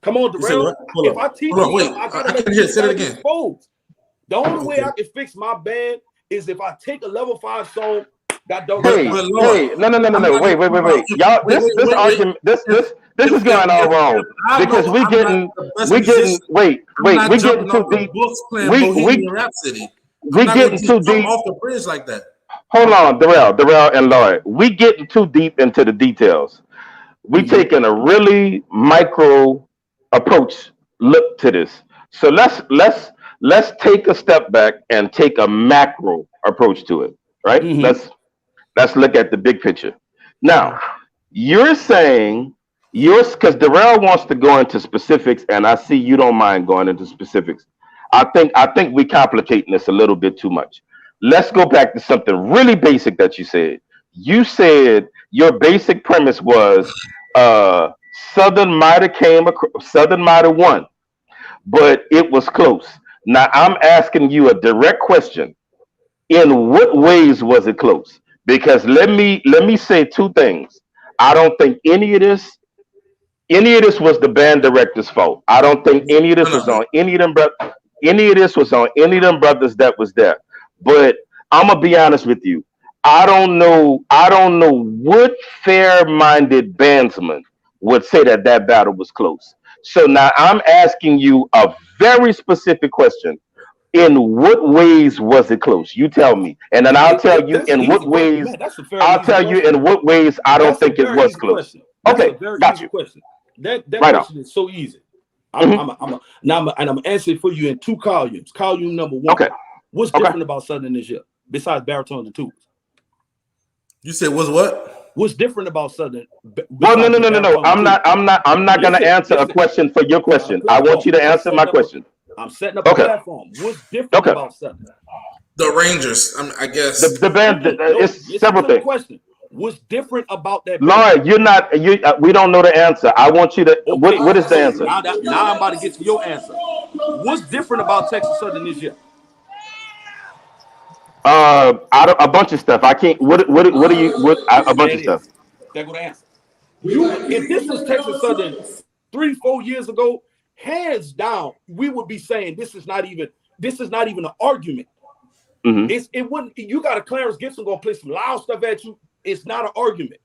Come on, Darrell. If I teach I gotta say it again. Exposed. The only way I can fix my band is if I take a level 5 song. No. Wait. Y'all, this argument, this is going all wrong because we getting too deep. We getting too deep off the bridge like that. Hold on, Darrell and Lloyd. We getting too deep into the details. We taking a really micro approach look to this. So let's take a step back and take a macro approach to it. Right? Mm-hmm. Let's look at the big picture. Now, you're saying because Darrell wants to go into specifics, and I see you don't mind going into specifics. I think we complicating this a little bit too much. Let's go back to something really basic that you said. You said your basic premise was Southern might have won, but it was close. Now I'm asking you a direct question. In what ways was it close? Because let me say two things. I don't think any of this was the band director's fault. I don't think any of this was on any of them brothers that was there. But I'm gonna be honest with you. I don't know what fair-minded bandsman would say that battle was close. So now I'm asking you a very specific question. In what ways was it close? You tell me, and then I'll tell you in what ways. I'll tell you in what ways I don't think it was close. Okay, got you. Question. That question is so easy. I'm gonna answer it for you in 2 columns. Column number 1. Okay. What's different about Southern this year besides baritones and tubas? You said what? What's different about Southern? Well, no. I'm not gonna answer a question for your question. I want you to answer my question. I'm setting up a platform. What's different about Southern? The Rangers, I guess. The band. It's several things. Question. What's different about that? Lloyd, we don't know the answer. I want you to. Okay. What is the answer? Now I'm about to get to your answer. What's different about Texas Southern this year? A bunch of stuff. I can't. What are you? A bunch of stuff. That's what I answer. If this was Texas Southern 3-4 years ago, hands down, we would be saying this is not even an argument. Mm-hmm. It wouldn't. You got a Clarence Gibson gonna play some loud stuff at you. It's not an argument.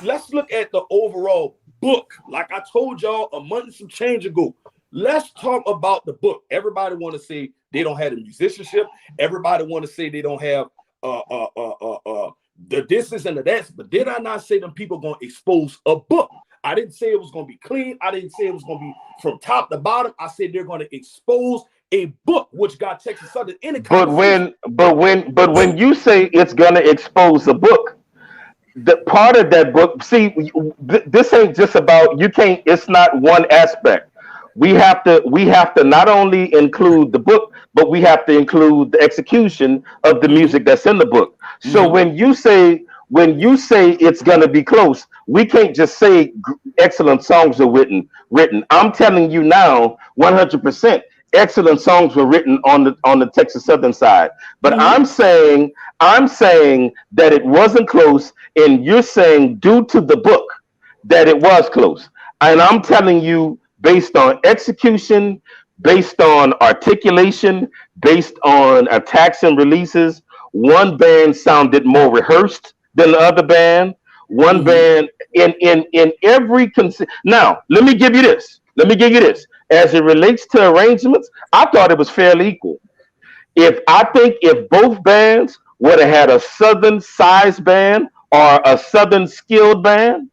Let's look at the overall book. Like I told y'all a month and some change ago. Let's talk about the book. Everybody want to say they don't have the musicianship. Everybody want to say they don't have the this and the that. But did I not say them people going to expose a book? I didn't say it was going to be clean. I didn't say it was going to be from top to bottom. I said they're going to expose a book, which got Texas Southern in the conversation. But when you say it's going to expose a book, the part of that book, see, this ain't just about, you can't, it's not one aspect. We have to not only include the book, but we have to include the execution of the music that's in the book. So when you say it's gonna be close, we can't just say excellent songs are written. I'm telling you now, 100%, excellent songs were written on the Texas Southern side. But I'm saying that it wasn't close, and you're saying due to the book that it was close. And I'm telling you, based on execution, based on articulation, based on attacks and releases, one band sounded more rehearsed than the other band. One band in every now, let me give you this. As it relates to arrangements, I thought it was fairly equal. I think if both bands would have had a Southern size band or a Southern skilled band,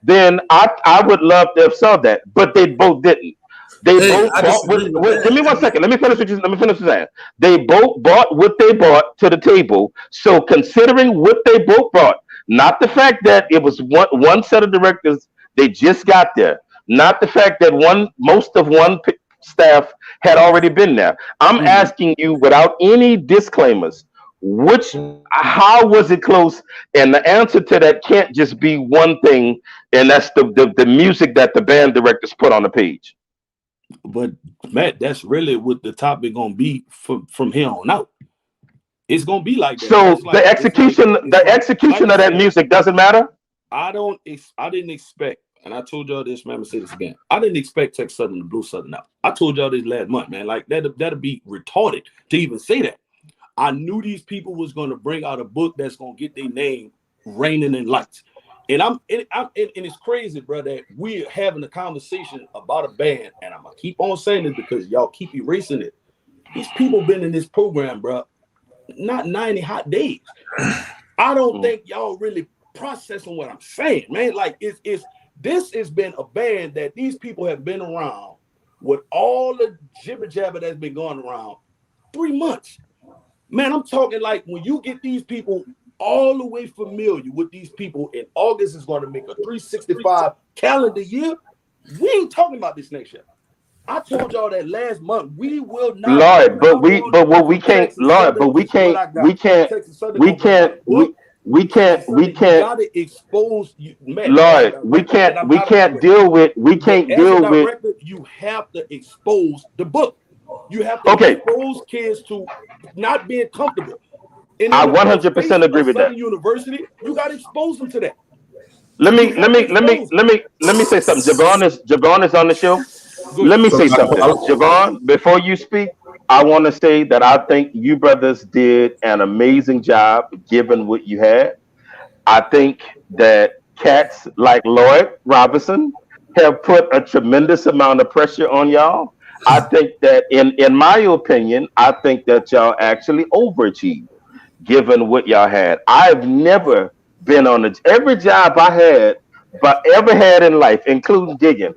then I would love to have saw that, but they both didn't. They both bought let me 1 second. Let me finish what saying. They both bought what they brought to the table. So considering what they both brought, not the fact that it was one set of directors, they just got there. Not the fact that most of one staff had already been there. I'm asking you without any disclaimers, how was it close? And the answer to that can't just be one thing, and that's the music that the band directors put on the page. But Matt, that's really what the topic gonna be from here on out. It's gonna be like that. So the execution of that music doesn't matter. I didn't expect, and I told y'all this, man. I'm gonna say this again. I didn't expect Texas Southern to blow Southern out. I told y'all this last month, man. Like that'd be retarded to even say that. I knew these people was going to bring out a book that's going to get their name raining in lights. And it's crazy, bro, that we're having a conversation about a band, and I'm going to keep on saying it because y'all keep erasing it. These people been in this program, bro, not 90 hot days. I don't think y'all really processing what I'm saying, man. Like, this has been a band that these people have been around with all the jibber jabber that's been going around 3 months. Man, I'm talking like when you get these people all the way familiar with these people, and August is going to make a 365 calendar year. We ain't talking about this next year. I told y'all that last month. We will not. Lord, but we can't. Lord, but we can't. You gotta expose you, man. Lord, we can't deal with. You have to expose the book. You have to expose kids to not being comfortable. I 100% agree with that. University, you got to expose them to that. Let me say something. Javon is on the show. Let me say something. Javon, before you speak, I want to say that I think you brothers did an amazing job given what you had. I think that cats like Lloyd Robinson have put a tremendous amount of pressure on y'all. I think that in my opinion, I think that y'all actually overachieved given what y'all had. I've never been on every job I had, but ever had in life, including gigging.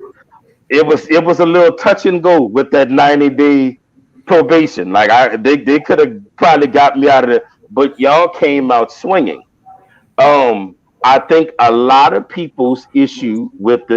It was a little touch and go with that 90-day probation. Like they could have probably got me out of it, but y'all came out swinging. I think a lot of people's issue with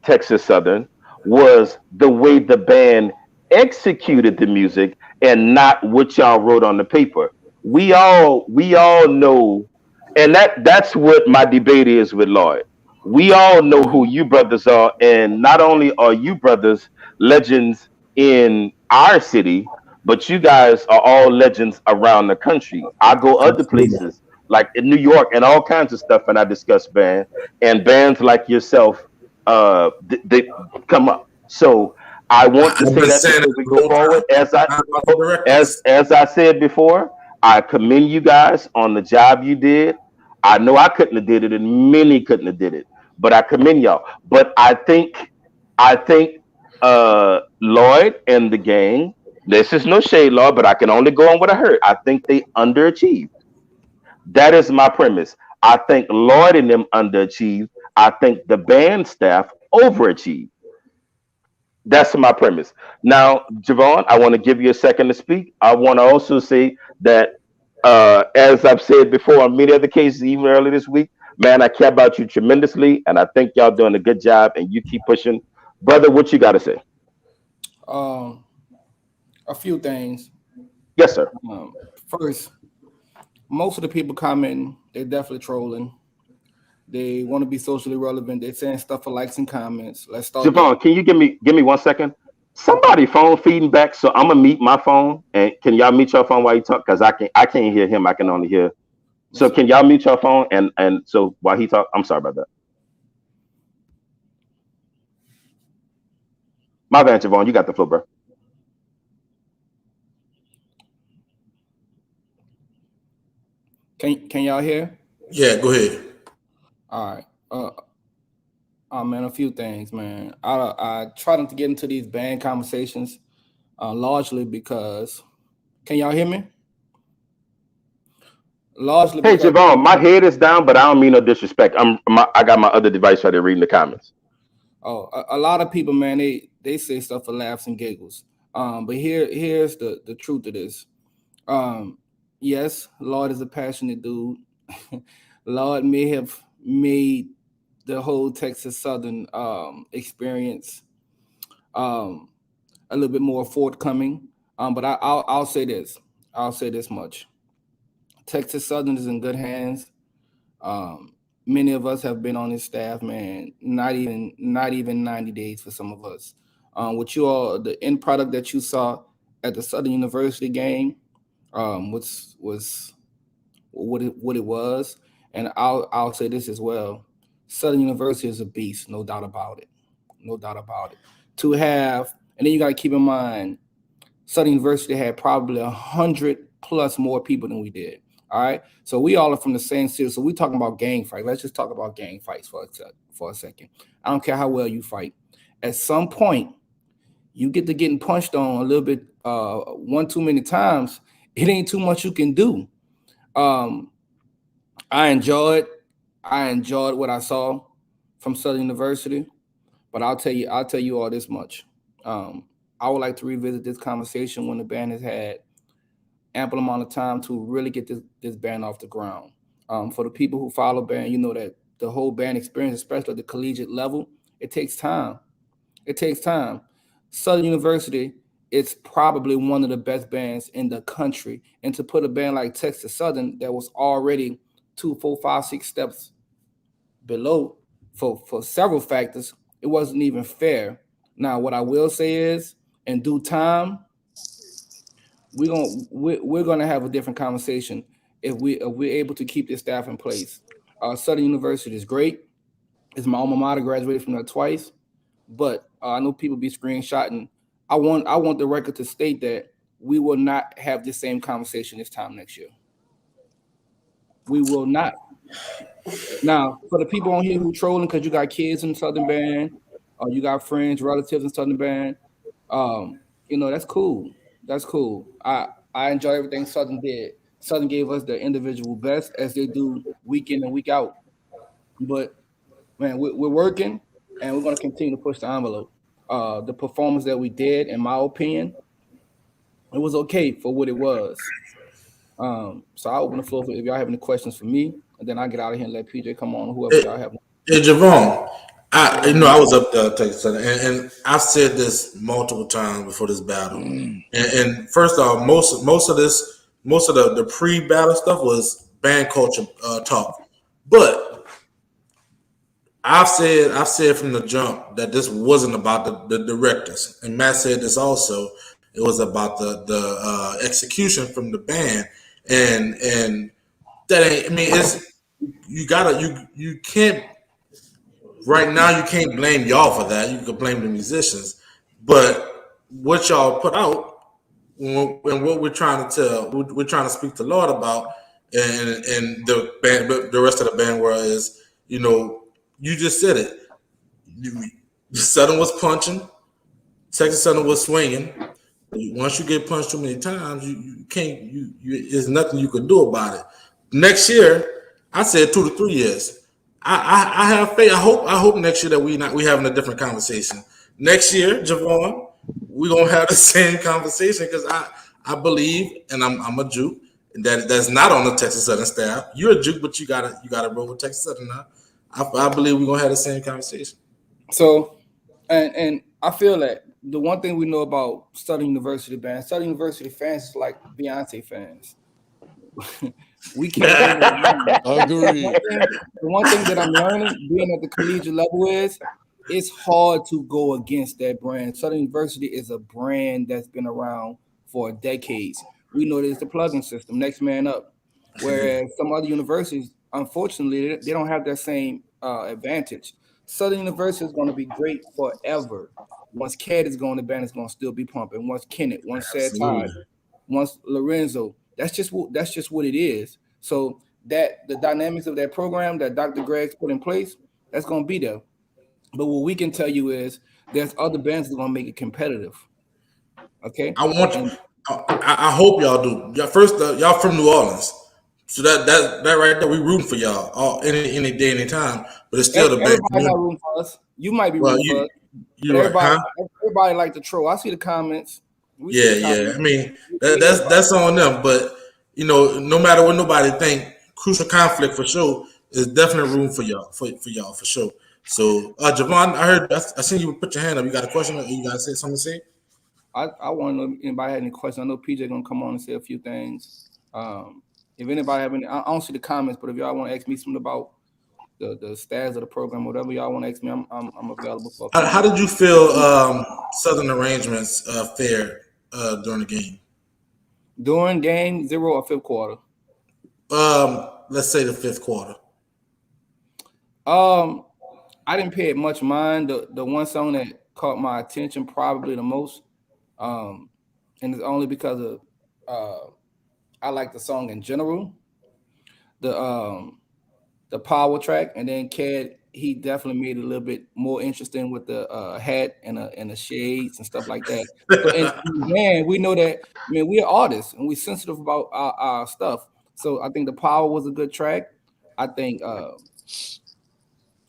Texas Southern was the way the band executed the music and not what y'all wrote on the paper. We all know, and that's what my debate is with Lloyd. We all know who you brothers are, and not only are you brothers legends in our city, but you guys are all legends around the country. I go other places like in New York and all kinds of stuff, and I discuss bands like yourself. They come up. So I want to say that as we go forward. As I said before, I commend you guys on the job you did. I know I couldn't have did it, and many couldn't have did it. but I commend y'all. But I think Lloyd and the gang. This is no shade, Lord, but I can only go on what I heard. I think they underachieved. That is my premise. I think Lloyd and them underachieved. I think the band staff overachieved. That's my premise. Now, Javon, I want to give you a second to speak. I want to also say that, as I've said before on many other cases, even earlier this week, man, I care about you tremendously, and I think y'all doing a good job, and you keep pushing, brother. What you got to say? Um, a few things. Yes, sir. First, most of the people commenting, they're definitely trolling. They want to be socially relevant. They're saying stuff for likes and comments. Let's start there. Javon, can you give me 1 second? Somebody phone feeding back, so I'm gonna mute my phone, and can y'all mute your phone while you talk? Because I can't hear him. I can only hear. So can y'all mute your phone and so while he talk? I'm sorry about that. My bad, Javon. You got the floor, bro. Can y'all hear? Yeah, go ahead. All right. Man, a few things, man. I try not to get into these band conversations, largely because. Can y'all hear me? Largely Hey, because. Javon, my head is down, but I don't mean no disrespect. I got my other device right there reading the comments. Oh, a lot of people, man, they say stuff for laughs and giggles. But here's the truth of this. Yes, Lord is a passionate dude. Lord may have made the whole Texas Southern experience a little bit more forthcoming. But I'll say this. I'll say this much. Texas Southern is in good hands. Many of us have been on his staff, man. Not even 90 days for some of us. What you all, the end product that you saw at the Southern University game, was what it was. And I'll say this as well. Southern University is a beast, no doubt about it. No doubt about it. To have, and then you got to keep in mind, Southern University had probably 100 plus more people than we did. All right. So we all are from the same city. So we're talking about gang fight. Let's just talk about gang fights for a second. I don't care how well you fight. At some point, you get to getting punched on a little bit one too many times. It ain't too much you can do. I enjoyed what I saw from Southern University, but I'll tell you all this much. I would like to revisit this conversation when the band has had ample amount of time to really get this band off the ground. For the people who follow band, you know that the whole band experience, especially at the collegiate level, it takes time. It takes time. Southern University is probably one of the best bands in the country. And to put a band like Texas Southern that was already 2, 4, 5, 6 steps below for several factors, it wasn't even fair. Now, what I will say is, in due time, we're gonna have a different conversation if we're able to keep this staff in place. Southern University is great. It's my alma mater. Graduated from there twice, but I know people be screenshotting. I want the record to state that we will not have the same conversation this time next year. We will not. Now, for the people on here who trolling because you got kids in Southern Band, or you got friends, relatives in Southern Band, that's cool. That's cool. I enjoy everything Southern did. Southern gave us their individual best as they do week in and week out. But man, we're working and we're going to continue to push the envelope. The performance that we did, in my opinion, it was okay for what it was. So I'll open the floor if y'all have any questions for me, and then I'll get out of here and let PJ come on, whoever y'all have. Hey, Javon, I was up there Texas Southern, and I've said this multiple times before this battle. And first off, most of the pre-battle stuff was band culture talk, but I've said from the jump that this wasn't about the directors, and Matt said this also. It was about the execution from the band, and that ain't. I mean, it's you can't. Right now, you can't blame y'all for that. You can blame the musicians, but what y'all put out and what we're trying to speak to Lord about, and the band, the rest of the band world is, you just said it. Southern was punching. Texas Southern was swinging. Once you get punched too many times, you can't. There's nothing you can do about it. Next year, I said 2 to 3 years. I have faith. I hope next year that we having a different conversation. Next year, Javon, we're gonna have the same conversation because I believe, and I'm a Juke that's not on the Texas Southern staff. You're a Juke, but you gotta roll with Texas Southern now. I believe we're gonna have the same conversation. So, and I feel that the one thing we know about Southern University fans is like Beyonce fans. We can't. Agree. The one thing that I'm learning, being at the collegiate level, is it's hard to go against that brand. Southern University is a brand that's been around for decades. We know there's the plugging system, next man up. Whereas some other universities, unfortunately, they don't have that same advantage. Southern University is going to be great forever. Once Cad is going, the band is going to still be pumping. Once Kenneth, once Sad Tide, once Lorenzo, that's just what it is. So that the dynamics of that program that Dr. Gregg's put in place, that's going to be there. But what we can tell you is there's other bands that are going to make it competitive. Okay. I hope y'all do. Y'all from New Orleans, so that right there, we rooting for y'all any day, any time. But it's still the best. Everybody not rooting for us. You might be rooting for us. Everybody like to troll. I see the comments. Yeah. I mean, that's on them. But no matter what nobody think, crucial conflict for sure is definitely room for y'all for sure. So, Javon, I seen you put your hand up. You got a question? Or you got something to say? I want to know if anybody had any questions. I know PJ gonna come on and say a few things. If anybody have any, I don't see the comments, but if y'all want to ask me something about the stats of the program, whatever y'all want to ask me, I'm available for. How did you feel Southern arrangements fared during the game? During game 0 or fifth quarter? Let's say the fifth quarter. I didn't pay it much mind. The one song that caught my attention probably the most, and it's only because of I like the song in general. The power track, and then Cad, he definitely made it a little bit more interesting with the hat and the shades and stuff like that. So, and we know that, we're artists and we're sensitive about our stuff. So I think the power was a good track. I think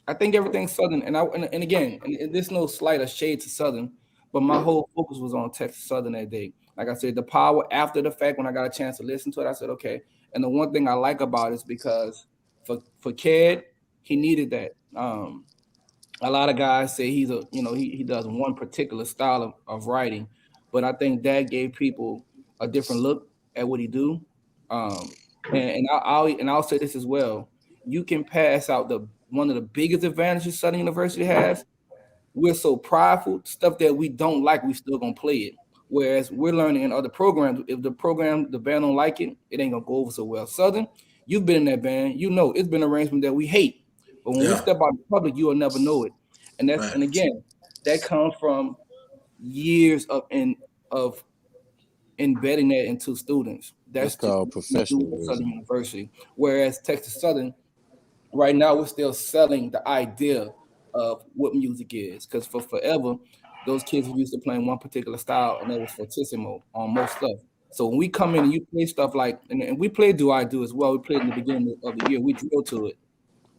everything's Southern, and again, there's no slight of shade to Southern, but my whole focus was on Texas Southern that day. Like I said, the power after the fact, when I got a chance to listen to it, I said, okay. And the one thing I like about it is because for Cad, he needed that. A lot of guys say he does one particular style of writing, but I think that gave people a different look at what he do. And I'll say this as well. You can pass out one of the biggest advantages Southern University has. We're so prideful, stuff that we don't like, we still gonna play it. Whereas we're learning in other programs, if the band don't like it, it ain't gonna go over so well. Southern, you've been in that band, it's been an arrangement that we hate. But when we step out in public, you will never know it. And that's and again, that comes from years of embedding that into students. That's called professionalism. Southern University. Whereas Texas Southern, right now, we're still selling the idea of what music is. Because for forever, those kids were used to playing one particular style, and that was fortissimo on most stuff. So when we come in and you play stuff like, and we play Do I Do as well. We played in the beginning of the year. We drill to it.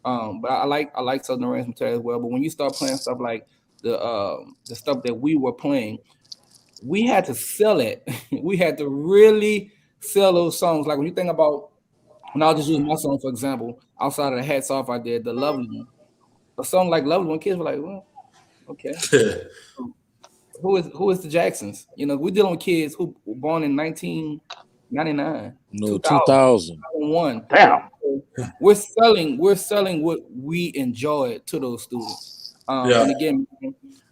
But I like Southern arrangement as well. But when you start playing stuff like the stuff that we were playing, we had to sell it. We had to really sell those songs. Like when you think about, and I'll just use my song for example, outside of the Hats Off I did, the Lovely One. A song like Lovely One, kids were like, well, okay. Who is the Jacksons? We're dealing with kids who were born in 1999. No, 2000. 2001. Damn. We're selling what we enjoy to those students. And again,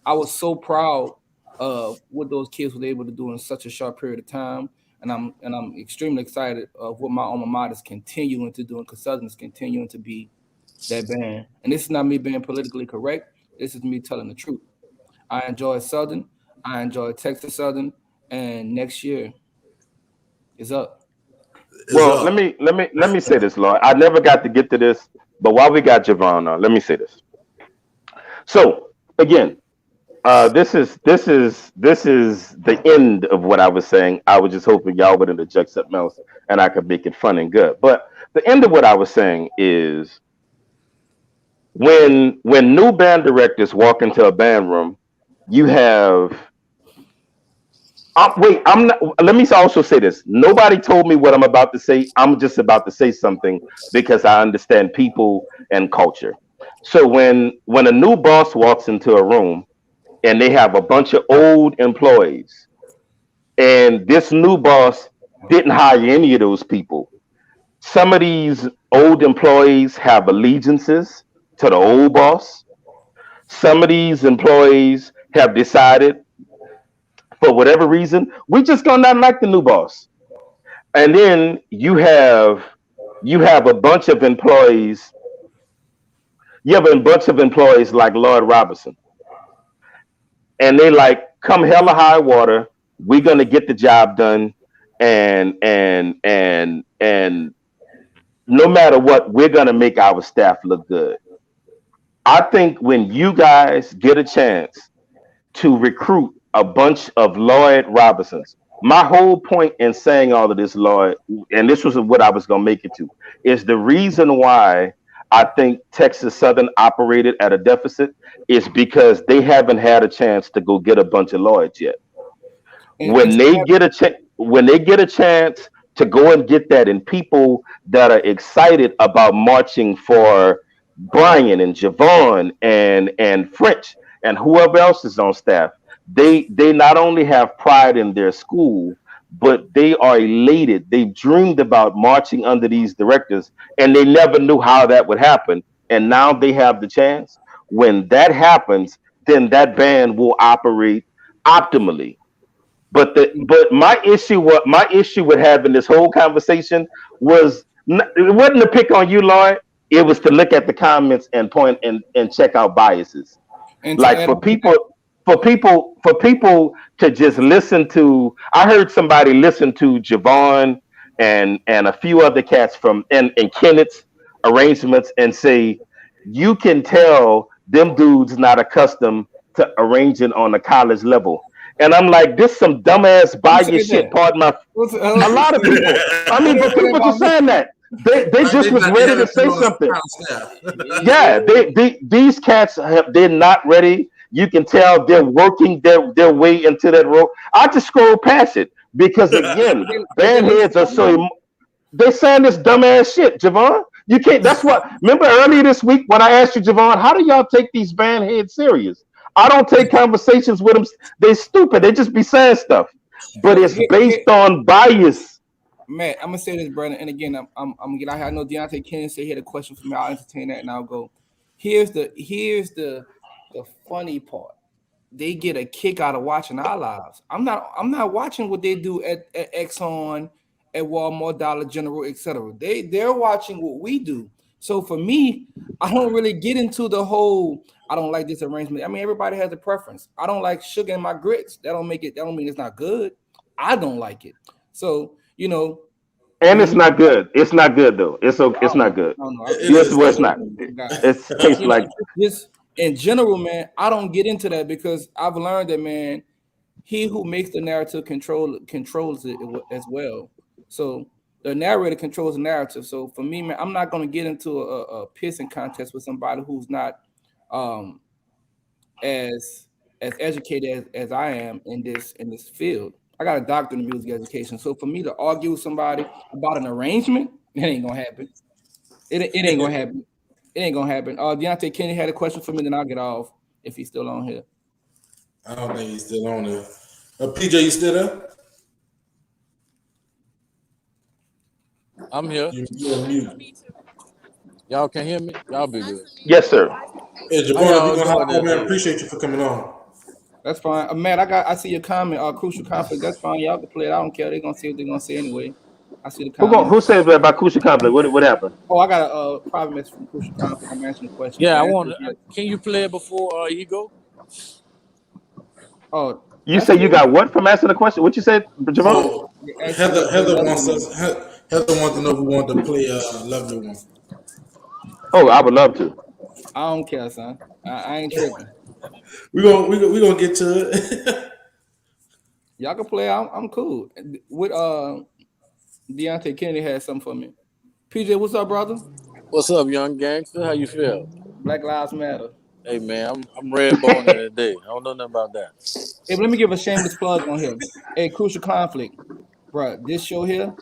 I was so proud of what those kids were able to do in such a short period of time. And I'm extremely excited of what my alma mater is continuing to do, and because Southern is continuing to be that band. And this is not me being politically correct. This is me telling the truth. I enjoy Southern. I enjoy Texas Southern, and next year is up. Well, let me say this, Lord. I never got to get to this, but while we got Javon on, let me say this. So again, this is the end of what I was saying. I was just hoping y'all would interject something else and I could make it fun and good. But the end of what I was saying is when new band directors walk into a band room, you have wait, I'm not. Let me also say this. Nobody told me what I'm about to say. I'm just about to say something because I understand people and culture. So when a new boss walks into a room and they have a bunch of old employees, and this new boss didn't hire any of those people. Some of these old employees have allegiances to the old boss. Some of these employees have decided, for whatever reason, we just gonna not like the new boss. And then you have a bunch of employees. You have a bunch of employees like Lloyd Robinson, and they like, come hell or high water, we're gonna get the job done, and no matter what, we're gonna make our staff look good. I think when you guys get a chance to recruit a bunch of Lloyd Robinsons. My whole point in saying all of this, Lloyd, and this was what I was going to make it to, is the reason why I think Texas Southern operated at a deficit is because they haven't had a chance to go get a bunch of Lloyds yet. When they get a chance to go and get that, and people that are excited about marching for Brian and Javon and French and whoever else is on staff, they not only have pride in their school, but they are elated. They dreamed about marching under these directors, and they never knew how that would happen. And now they have the chance. When that happens, then that band will operate optimally. But my issue with having this whole conversation was it wasn't to pick on you, Lloyd. It was to look at the comments and point and check out biases. And to Like add for on to people to just listen to. I heard somebody listen to Javon and a few other cats from and Kenneth's arrangements and say you can tell them dudes not accustomed to arranging on a college level. And I'm like, this some dumbass who bias said shit. that? Pardon my. A lot of people. I Who mean, but said that people about just me? saying that they Like just they was not ready yeah, to say something. staff. Yeah, these cats they're not ready. You can tell they're working their way into that role. I just scroll past it because again, Did they listen bandheads are to me? they saying this dumbass shit, Javon. You can't. That's what. Remember earlier this week when I asked you, Javon, how do y'all take these bandheads serious? I don't take conversations with them. They stupid. They just be saying stuff, but So it's based on bias. Matt, I'm gonna say this, brother. And again, I'm gonna get out here. I know Deontay Kennedy said he had a question for me. I'll entertain that and I'll go. Here's the funny part. They get a kick out of watching our lives. I'm not watching what they do at Exxon, at Walmart, Dollar General, etc. They're watching what we do. So for me, I don't really get into the whole I don't like this arrangement. I mean, everybody has a preference. I don't like sugar in my grits. That don't mean it's not good. I don't like it. So, And when it's you not good. It's not good though. It's okay. I It's don't not know. good. I don't know. It Yes, is well, though. it's not. God. It But tastes like just in general, man, I don't get into that because I've learned that, man, he who makes the narrative controls it as well. So the narrator controls the narrative. So for me, man, I'm not gonna get into a pissing contest with somebody who's not um as educated as I am in this field. I got a doctorate in music education. So for me to argue with somebody about an arrangement, it ain't gonna happen. It ain't gonna happen. It ain't gonna happen. Deontay Kenny had a question for me, then I'll get off if he's still on here. I don't think he's still on there. PJ, you still there? I'm here. You're on mute. Y'all can hear me? Y'all be good. yes, sir. Hey, How Javon, if y'all you're gonna hop doing on, man, today? appreciate you for coming on. That's fine. Matt, I see your comment. Crucial conflict. That's fine. Y'all can play it. I don't care. They're gonna say what they're gonna say anyway. I see the Who comment. said that about Kusha Complex? What happened? Oh, I got a private message from Crucial conflict. I'm answering the question. The Yeah, I answer want is to. yes. Can you play it before he go? Oh, You that's say you cool. got what from asking the question? What you said, Javon? Oh, Actually, the Heather lovely wants one. us. Heather wants to know if we want to play a lovely one. Oh, I would love to. I don't care, son. I ain't tripping. We gonna get to it. Y'all can play. I'm cool. With Deontay Kennedy had something for me. PJ, what's up, brother? What's up, young gangster? How you feel? Black Lives Matter. Hey man, I'm red bone in the day. I don't know nothing about that. Hey, but let me give a shameless plug on here. Hey, Crucial Conflict, bro. This show here,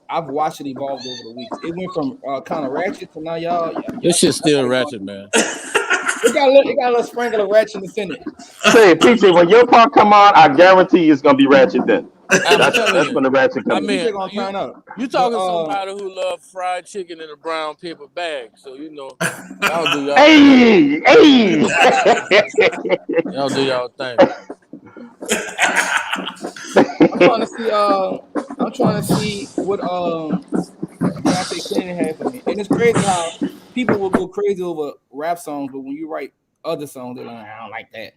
I've watched it evolve over the weeks. It went from kind of ratchet to now y'all. This shit's still ratchet, man. It got a little sprinkle of ratchet in the Senate. Say, PJ, when your part come on, I guarantee it's gonna be ratchet then. That's when the ratchet comes. I mean, gonna turn up. You talking somebody who love fried chicken in a brown paper bag, so you know y'all do y'all. Hey, Y'all do y'all thing. I'm trying to see what Deontay Kennedy had for me, and it's crazy how people will go crazy over rap songs, but when you write other songs, they're like, I don't like that.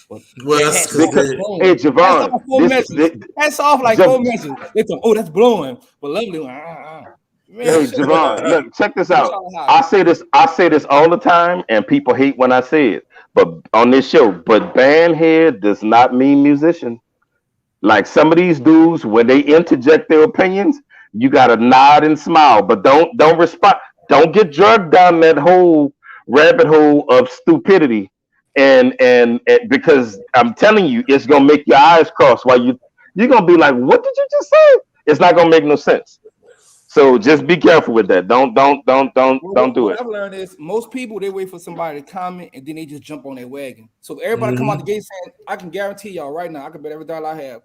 But well, hey, Javon, that's off like 4 mentions. They go, oh, that's blowing, but lovely one. Hey, Javon, look, check this out. I say this all the time, and people hate when I say it. But on this show, but bandhead does not mean musician. Like some of these dudes, when they interject their opinions, you gotta nod and smile, but don't respond. Don't get drugged down that whole rabbit hole of stupidity, and because I'm telling you, it's gonna make your eyes cross while you're gonna be like, what did you just say? It's not gonna make no sense. So just be careful with that. Don't do it. What I've learned is most people, they wait for somebody to comment and then they just jump on their wagon. So if everybody come out the gate saying, I can guarantee y'all right now, I can bet every dollar I have.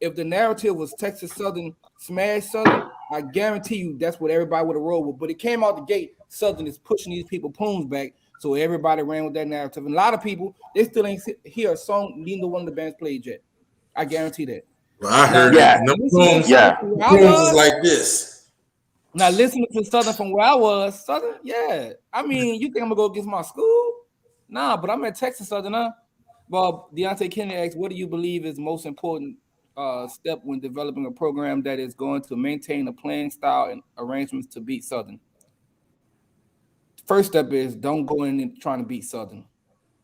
If the narrative was Texas Southern smash Southern, I guarantee you that's what everybody would have rolled with. But it came out the gate, Southern is pushing these people plumes back. So everybody ran with that narrative. And a lot of people, they still ain't hear a song neither one of the bands played yet. I guarantee that. Well, I heard it. No plumes is like this. Now listening to Southern from where I was, Southern, yeah. I mean, you think I'm gonna go against my school? Nah, but I'm at Texas Southern, huh? Well, Deontay Kennedy asked, what do you believe is most important step when developing a program that is going to maintain a playing style and arrangements to beat Southern? First step is don't go in and trying to beat Southern.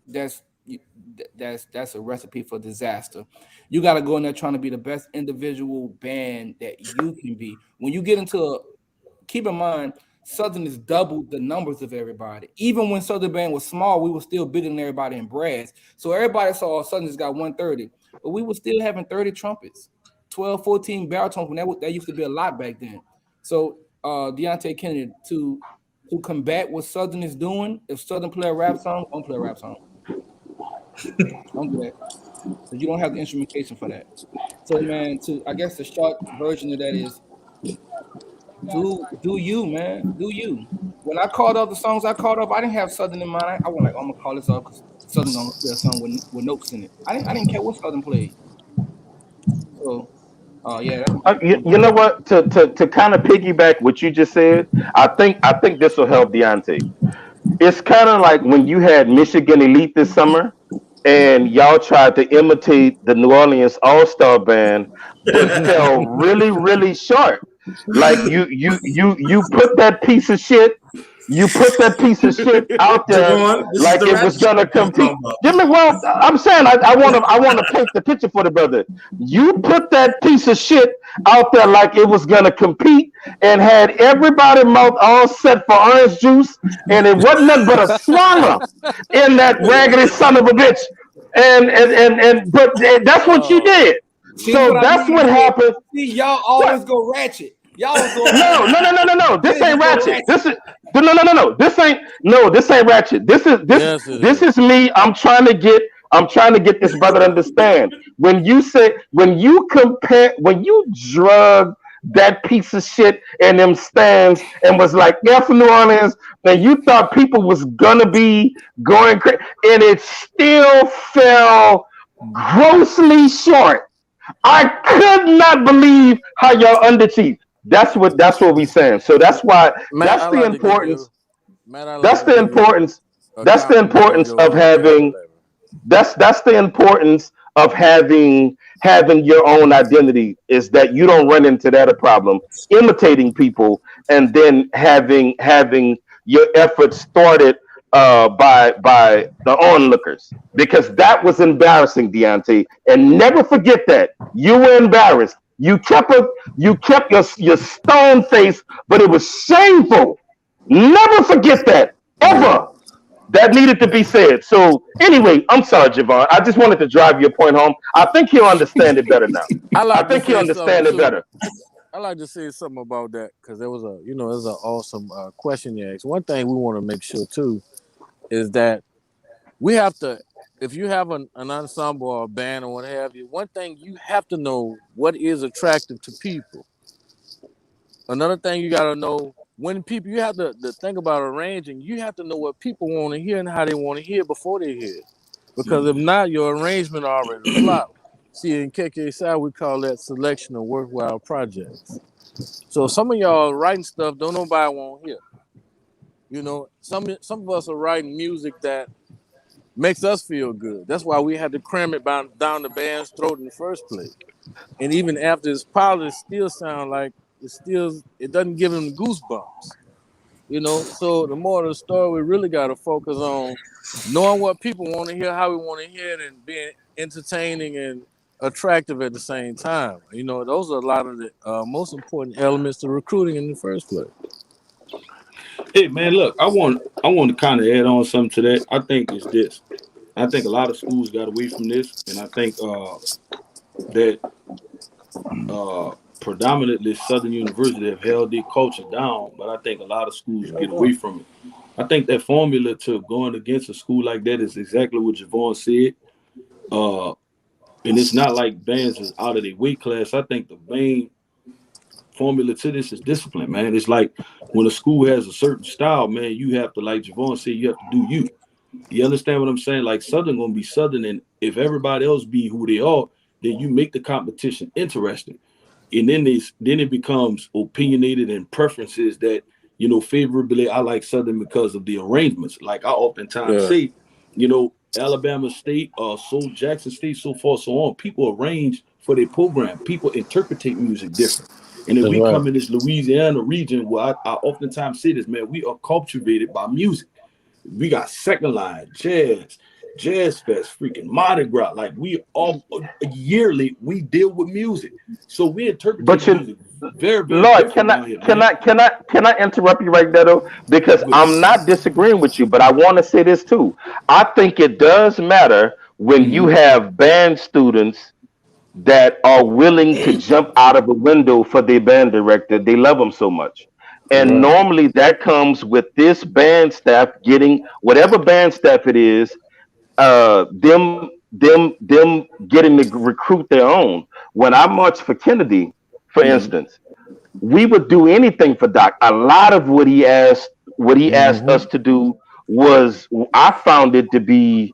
That's a recipe for disaster. You got to go in there trying to be the best individual band that you can be. When you get into keep in mind, Southern is double the numbers of everybody. Even when Southern band was small, we were still bigger than everybody in brass. So everybody saw Southern's got 130, but we were still having 30 trumpets, 12, 14 baritones. When that used to be a lot back then. So Deontay Kennedy, to combat what Southern is doing, if Southern play a rap song, don't play a rap song. Don't do that. Because you don't have the instrumentation for that. So man, I guess the short version of that is do you, man. Do you. When I called up the songs I called up, I didn't have Southern in mind. I was like, I'm gonna call this up because Southern gonna play a song with notes in it. I didn't care what Southern played. So yeah. You know what? To kind of piggyback what you just said, I think this will help Deontay. It's kind of like when you had Michigan Elite this summer, and y'all tried to imitate the New Orleans All-Star Band, but fell really, really short. Like you put that piece of shit. You put that piece of shit out there like it was gonna compete. Well, I'm saying I want to paint the picture for the brother. You put that piece of shit out there like it was gonna compete and had everybody mouth all set for orange juice, and it wasn't nothing but a swallow in that raggedy son of a bitch. But that's what you did. So that's what happened. See, y'all always go ratchet. Y'all go No. This ain't ratchet. This is no. This ain't ratchet. This is me. I'm trying to get this brother to understand. When you drug that piece of shit in them stands and was like F New Orleans, and you thought people was gonna be going crazy, and it still fell grossly short. I could not believe how y'all underachieved. That's what we saying. So that's why that's the importance of having your own identity, is that you don't run into that problem imitating people and then having your efforts started by the onlookers, because that was embarrassing, Deontay. And never forget that you were embarrassed. You kept your stone face, but it was shameful. Never forget that Yeah. ever. That needed to be said. So anyway, I'm sorry, Javon. I just wanted to drive your point home. I think he'll understand it better now. I I like to think he'll say something understand it too. better. I like to say something about that because there was a, it was an awesome question you asked. One thing we want to make sure too is that we have to, if you have an ensemble or a band or what have you, one thing you have to know what is attractive to people. Another thing you got to know when people, you have to think about arranging, you have to know what people want to hear and how they want to hear before they hear it. Because if not, your arrangement already flopped. See, in TxSU, we call that selection of worthwhile projects. So some of y'all writing stuff don't nobody want to hear. Some of us are writing music that makes us feel good. That's why we had to cram it down the band's throat in the first place. And even after it's polished, it still sound like it doesn't give them goosebumps. So the more of the story, we really got to focus on knowing what people want to hear, how we want to hear it, and being entertaining and attractive at the same time. Those are a lot of the most important elements to recruiting in the first place. Hey man, look, I want to kind of add on something to that. I think it's this. I think a lot of schools got away from this, and I think that predominantly Southern University have held their culture down, but I think a lot of schools get away from it. I think that formula to going against a school like that is exactly what Javon said. And it's not like bands is out of their weight class. I think the main formula to this is discipline, man. It's like when a school has a certain style, man, you have to, like Javon said, you have to do you. You understand what I'm saying? Like Southern gonna be Southern, and if everybody else be who they are, then you make the competition interesting. And then it becomes opinionated and preferences that, favorably I like Southern because of the arrangements. Like I oftentimes Yeah, say, Alabama State, Jackson State, so far, so on. People arrange for their program. People interpretate music different. And then that's we right. come in this Louisiana region where I oftentimes say this, man, we are cultivated by music. We got Second Line, Jazz Fest, freaking Mardi Gras. Like we all yearly we deal with music, so we interpret But the music very, very Lord, different can I down here, can man. I can I can I interrupt you right there though? Because But I'm not disagreeing with you, but I want to say this too. I think it does matter when you have band students that are willing to jump out of a window for their band director. They love them so much. That's And right. normally that comes with this band staff getting whatever band staff it is, them getting to recruit their own. When I marched for Kennedy, for instance, we would do anything for Doc. A lot of what he asked us to do was, I found it to be,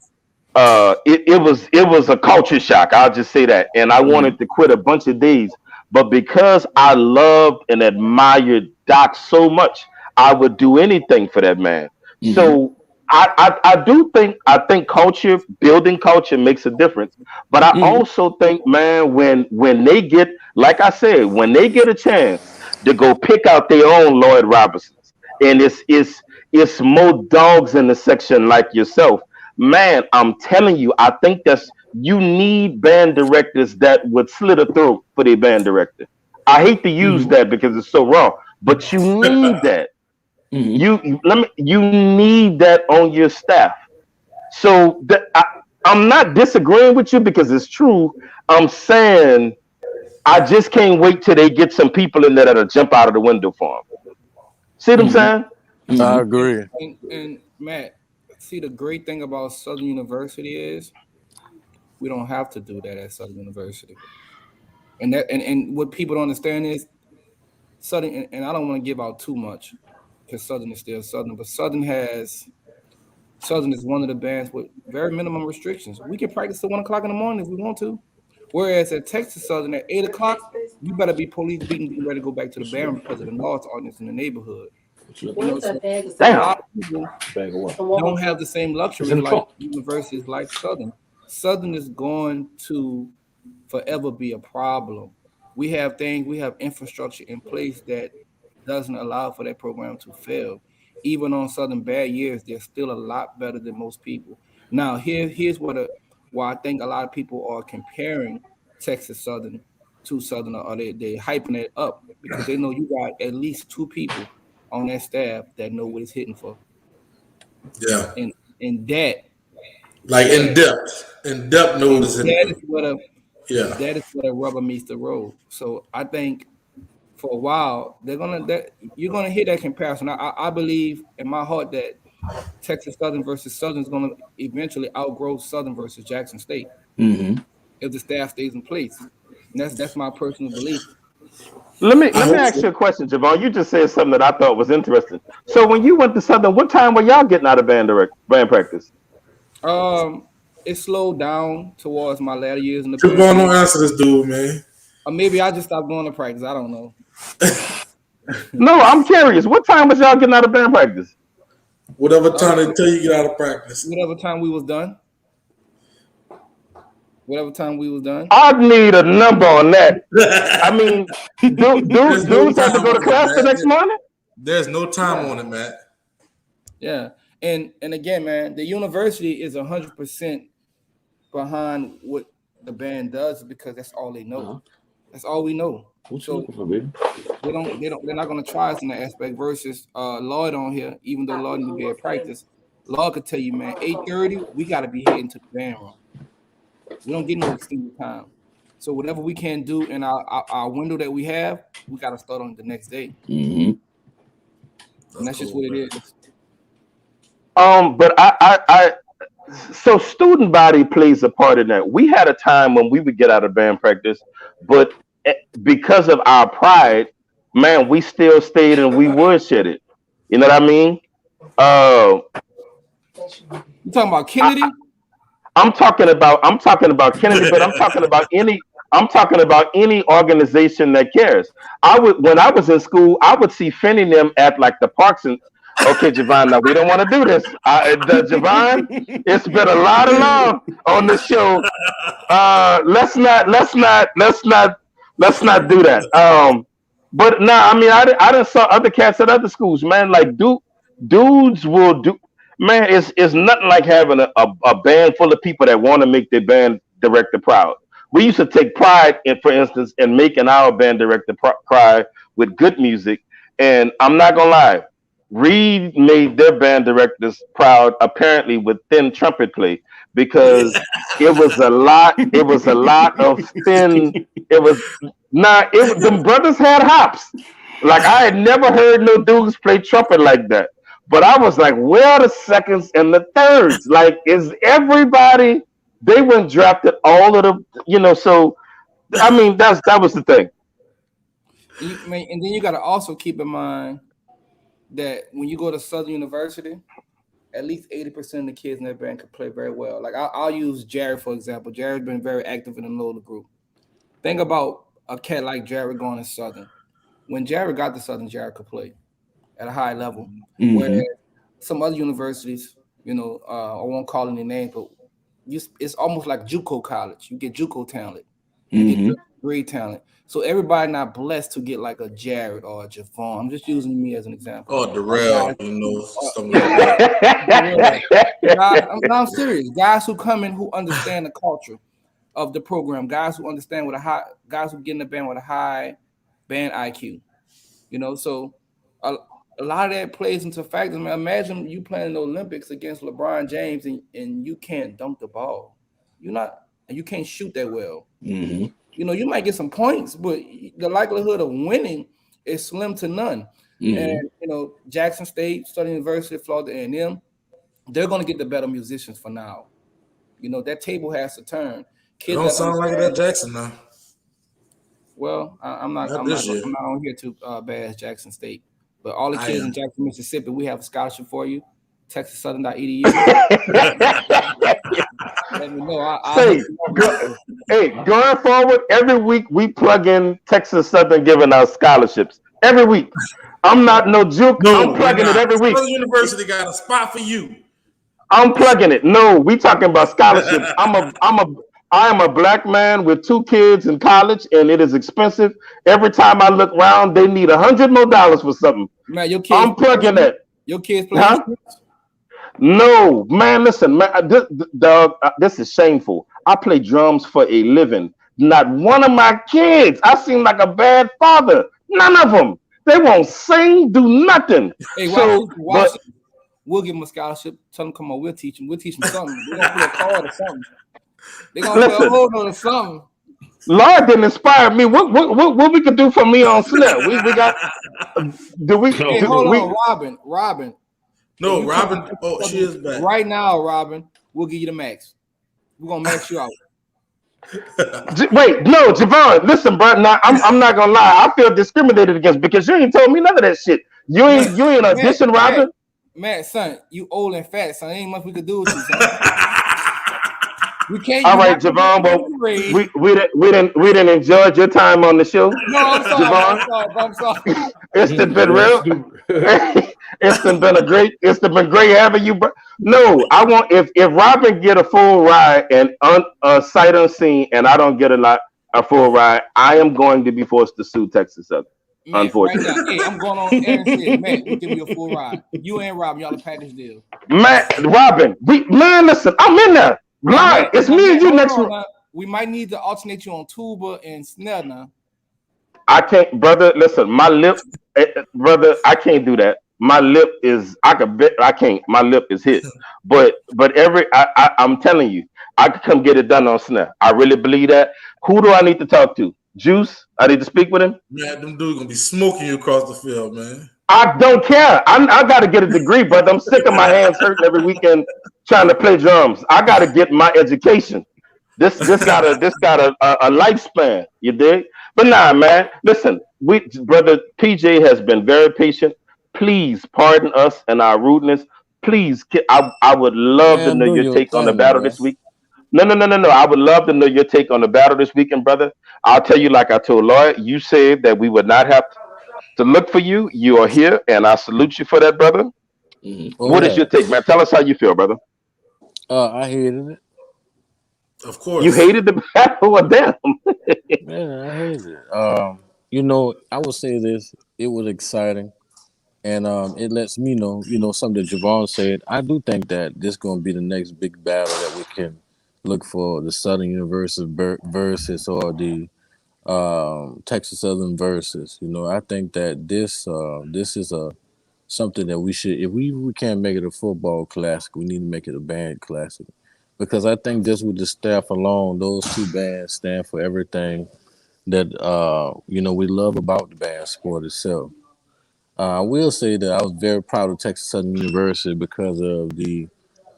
it was a culture shock. I'll just say that. And I wanted to quit a bunch of days. But because I loved and admired Doc so much, I would do anything for that man. So I think culture, building culture makes a difference. But I also think, man, when they get, like I said, when they get a chance to go pick out their own Lloyd Robertsons, and it's more dogs in the section like yourself. Man, I'm telling you, I think you need band directors that would slit a throat for their band director. I hate to use that because it's so wrong, but you need that. You need that on your staff. So I'm not disagreeing with you because it's true. I'm saying I just can't wait till they get some people in there that'll jump out of the window for them. See what I'm saying? I And, agree. and Matt, see, the great thing about Southern University is we don't have to do that at Southern University. And what people don't understand is Southern, and I don't want to give out too much because Southern is still Southern, but Southern is one of the bands with very minimum restrictions. We can practice at 1 o'clock in the morning if we want to. Whereas at Texas Southern at 8 o'clock, you better be police beating, getting ready to go back to the band because of the noise audience in the neighborhood. So a Damn. lot of people don't have the same it's luxury in the like trunk. universities like Southern. Southern is going to forever be a problem. We have infrastructure in place that doesn't allow for that program to fail. even on Southern bad years, they're still a lot better than most people. Now, here's why I think a lot of people are comparing Texas Southern to Southern, or they hyping it up because they know you got at least 2 people on that staff that know what it's hitting for. Yeah. And that, like in depth knows that is what yeah. That is where the rubber meets the road. So I think for a while you're gonna hear that comparison. I believe in my heart that Texas Southern versus Southern is gonna eventually outgrow Southern versus Jackson State if the staff stays in place. And that's my personal belief. Let me ask you a question, Javon. You just said something that I thought was interesting. So when you went to Southern, what time were y'all getting out of band practice? It slowed down towards my latter years in the band. Don't answer this dude, man. Or maybe I just stopped going to practice. I don't know. No, I'm curious. What time was y'all getting out of band practice? Whatever time they tell you get out of practice. Whatever time we was done. I need a number on that. I mean, dudes have to go to class the next morning? There's no time on it, Matt. Yeah. And again, man, the university is 100% behind what the band does because that's all they know. That's all we know. So they're not gonna try us in that aspect versus Lloyd on here, even though Lloyd will be at practice. Lloyd could tell you, man, 8:30, we gotta be heading to the band room. We don't get no extended time. So whatever we can do in our window that we have, we gotta start on the next day. And that's just what it is. But I so student body plays a part in that. We had a time when we would get out of band practice, but because of our pride, man, we still stayed and we worshipped. You know what I mean? You talking about Kennedy? I'm talking about Kennedy, but I'm talking about any organization that cares. When I was in school, I would see Finney and them at like the parks and okay, Javon, now we don't want to do this. Javon, it's been a lot of love on the show. Let's not do that. But I mean, I done saw other cats at other schools, man. Like dudes will do. Man, it's nothing like having a band full of people that want to make their band director proud. We used to take pride in, for instance, in making our band director proud with good music. And I'm not gonna lie, Reed made their band directors proud apparently with thin trumpet play because it was a lot. It was a lot of thin. The brothers had hops. Like I had never heard no dudes play trumpet like that. But I was like, where are the seconds and the thirds? Like, is everybody? They went drafted all of the, So, I mean, that was the thing. And then you got to also keep in mind that when you go to Southern University, at least 80% of the kids in that band can play very well. Like I'll use Jared for example. Jared's been very active in the Lola group. Think about a cat like Jared going to Southern. When Jared got to Southern, Jared could play at a high level. Whereas some other universities, I won't call any names, but it's almost like JUCO college. You get JUCO talent, you get grade talent. So everybody not blessed to get like a Jared or a Javon. I'm just using me as an example. Oh, Darrell, something like that. I'm serious. Guys who come in who understand the culture of the program. Guys who understand guys who get in the band with a high band IQ. So a lot of that plays into factors. Man, imagine you playing in the Olympics against LeBron James and you can't dunk the ball. You can't shoot that well. You might get some points, but the likelihood of winning is slim to none. And Jackson State, Southern University, Florida A&M, they're going to get the better musicians for now. That table has to turn. Kids don't sound like it at Jackson now. Well, I'm not on here to bash Jackson State. But all the kids in Jackson, Mississippi, we have a scholarship for you. TxSouthern.edu. Let me know. Going forward, every week we plug in Texas Southern giving out scholarships. Every week. I'm not no juke. I'm plugging it every week. Southern University got a spot for you. I'm plugging it. No, we talking about scholarships. I am a black man with 2 kids in college, and it is expensive. Every time I look around, they need $100 more for something. Man, your kids, I'm plugging it. Your kids play Huh? instruments? No, man. Listen, man. Dog, this is shameful. I play drums for a living. Not one of my kids. I seem like a bad father. None of them. They won't sing, do nothing. Hey, So, watch this. We'll give them a scholarship. Tell them, come on, we'll teach them. We'll teach them something. They're gonna play a chord or something. They're gonna play a whole or something. Lord didn't inspire me. What we could do for me on Snap? We got. Do we? Hey, hold on, Robin. No, Robin. Oh, she is back right now. Robin, we'll give you the max. We're gonna max you out. Wait, no, Javon. Listen, bro. Now I'm not gonna lie. I feel discriminated against because you ain't told me none of that shit. You ain't audition, Robin. Matt, son, you old and fat, son. Ain't much we could do with you, son. We can't. All right, Javon. Well, we didn't enjoy your time on the show. No, I'm sorry, Javon. I'm sorry. It's been real. It's been great having you, bro. No, I want if Robin get a full ride and sight unseen, and I don't get a full ride, I am going to be forced to sue Texas Southern. Unfortunately, right now, hey, I'm going on air and say, Matt, we'll give you a full ride. You and Robin, y'all a package deal. Robin, listen, I'm in there. Blind, it's me and you next week. We might need to alternate you on tuba and snare now. I can't, brother. Listen, my lip, brother. I can't do that. My lip is. I can't. My lip is hit. But I'm telling you, I could come get it done on snare. I really believe that. Who do I need to talk to? Juice. I need to speak with him. Man, them dudes gonna be smoking you across the field, man. I don't care. I got to get a degree, brother. I'm sick of my hands hurting every weekend trying to play drums. I got to get my education. This got a lifespan. You dig? But nah, man. Listen, brother PJ has been very patient. Please pardon us and our rudeness. Please, I would love to know your take on the battle this week. No. I would love to know your take on the battle this weekend, brother. I'll tell you, like I told Lloyd, you said that we would not have to look for you. You are here, and I salute you for that, brother. Mm-hmm. What is your take, man? Tell us how you feel, brother. I hated it. Of course. You hated the battle? Well, damn. Yeah, I hated it. I will say this. It was exciting. And it lets me know, something that Javon said. I do think that this is going to be the next big battle that we can look for, the Southern University versus or the Texas Southern versus. I think that this is something that we should, if we can't make it a football classic, we need to make it a band classic. Because I think just with the staff alone, those two bands stand for everything that we love about the band sport itself. I will say that I was very proud of Texas Southern University because of the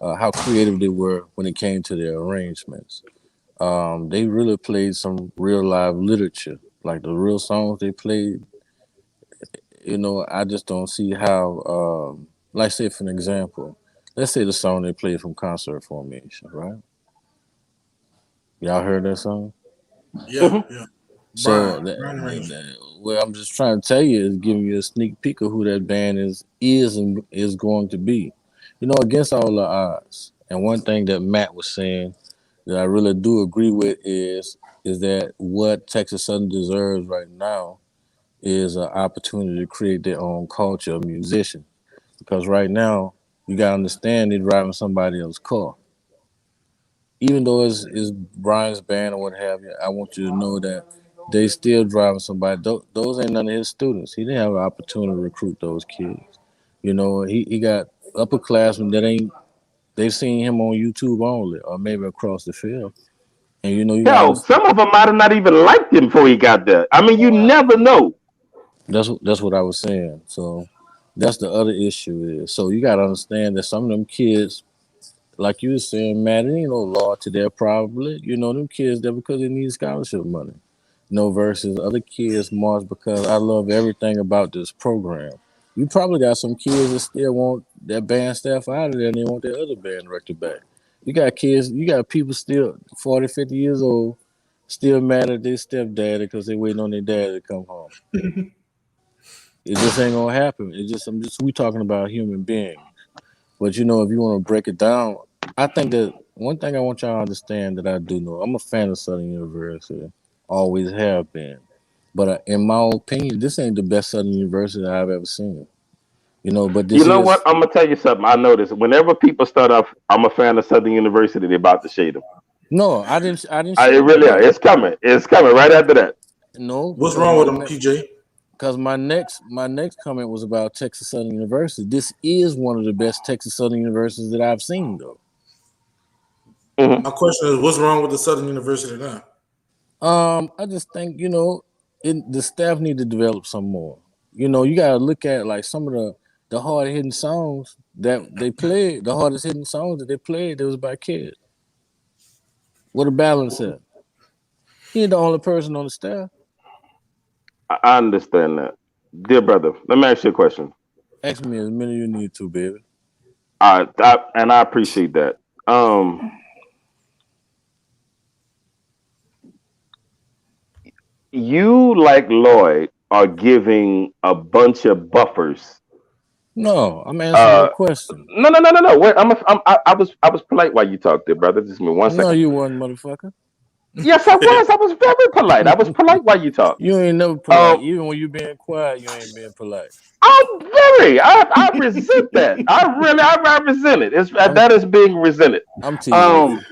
how creative they were when it came to their arrangements. They really played some real live literature, like the real songs they played. I just don't see how. Like, say for an example, let's say the song they played from Concert Formation, right? Y'all heard that song? Yeah. So, what I'm just trying to tell you is giving you a sneak peek of who that band is and is going to be, against all the odds. And one thing that Matt was saying that I really do agree with is that what Texas Southern deserves right now is an opportunity to create their own culture of musician. Because right now, you gotta understand they're driving somebody else's car. Even though it's Brian's band or what have you, I want you to know that they still driving somebody. Those ain't none of his students. He didn't have an opportunity to recruit those kids. He got upperclassmen that they've seen him on YouTube only, or maybe across the field. And Hell, some of them might have not even liked him before he got there. I mean, you never know. That's what I was saying. So that's the other issue is. So you got to understand that some of them kids, like you were saying, man, it ain't no law to that probably. Them kids there because they need scholarship money. Versus other kids march because I love everything about this program. You probably got some kids that still want that band staff out of there and they want their other band director back. You got people still 40, 50 years old, still mad at their stepdaddy because they waiting on their dad to come home. It just ain't gonna happen. We talking about human beings. But if you want to break it down, I think that one thing I want y'all to understand that I do know, I'm a fan of Southern University. Always have been. But in my opinion, this ain't the best Southern University I've ever seen. You know, but You this know what? is I'm gonna tell you something. I notice whenever people start off, I'm a fan of Southern University. They're about to shade them. no. I didn't It shade them, really are. brother. It's coming. It's coming right Because after that. no, What's because wrong with them, PJ? my next comment was about Texas Southern University. This is one of the best Texas Southern universities that I've seen, though. Mhm. My question is, what's wrong with the Southern University now? I just think the staff need to develop some more. You gotta look at like some of the hard hitting songs that they played, the hardest hitting songs that they played. That was by kids. What a balance at. He ain't the only person on the staff. I understand that, dear brother. Let me ask you a question. Ask me as many you need to, baby. And I appreciate that. You like Lloyd are giving a bunch of buffers. No, I'm answering your Uh, question. no. Wait, I was polite while you talked there, brother. Just give me one No, second. you wasn't, motherfucker. Yes, I was. I was very polite. I was polite while you talked. You ain't never polite. Um, Even when you being quiet, you ain't being polite. I'm very. I resent that. I resent it. I'm That is being resented. I'm Um, teasing.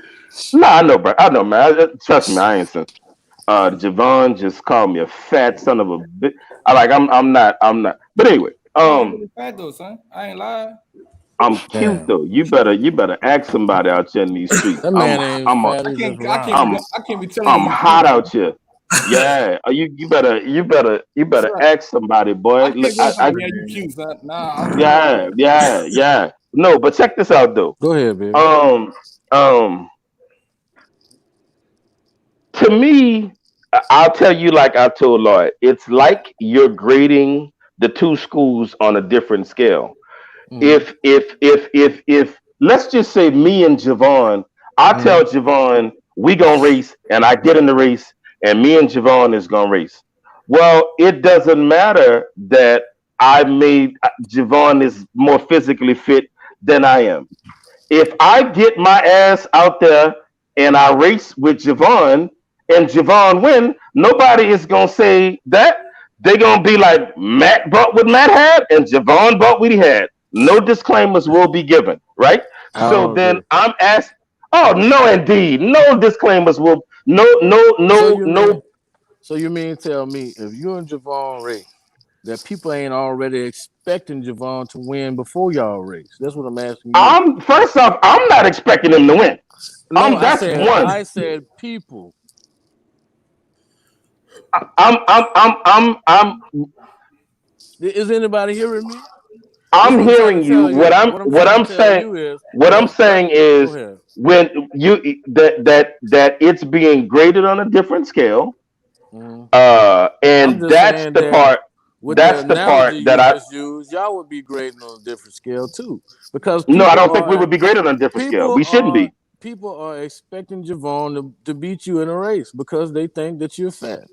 no, I know, bro. I know, man. Trust me, I ain't sensitive. Javon just called me a fat son of a bitch. I'm not. But anyway, I ain't really fat though, son. I ain't lying. I'm cute Damn, though. You better ask somebody out here in these streets. that man ain't I'm a, fat. He's just I'm round. I can't be telling I'm you hot cute. out here. Yeah, you better Sure. ask somebody, boy. I Look, can't go I somewhere. Yeah, you cute, son. Nah, I'm cool. yeah. No, but check this out though. Go ahead, baby. Um, um, to me, I'll tell you like I told Lloyd. It's like you're grading the two schools on a different scale. Mm-hmm. If let's just say me and Javon, I tell Mm-hmm. Javon we gonna race, and I get in the race, and me and Javon is gonna race. Well, it doesn't matter that I made Javon is more physically fit than I am. If I get my ass out there and I race with Javon and Javon win, nobody is gonna say that. They're gonna be like Matt bought what Matt had and Javon bought what he had. No disclaimers will be given, right? I So don't then agree. I'm asked, oh no, indeed, no disclaimers will, So you mean no. so you mean tell me if you and Javon race that people ain't already expecting Javon to win before y'all race? That's what I'm asking you. I'm first off, I'm not expecting him to win. No, I That's said one. I said people. I'm Is anybody hearing me? This I'm what I'm trying hearing to you. tell you. What I'm What trying to I'm tell saying you is what I'm saying go is ahead. when you that it's being graded on a different scale, Mhm. I'm and just saying that with the that's the part analogy that you I just used, y'all would be grading on a different scale too, because no, I don't think we would be graded on a different scale. people We shouldn't are be. people are expecting Javon to beat you in a race because they think that you're fat.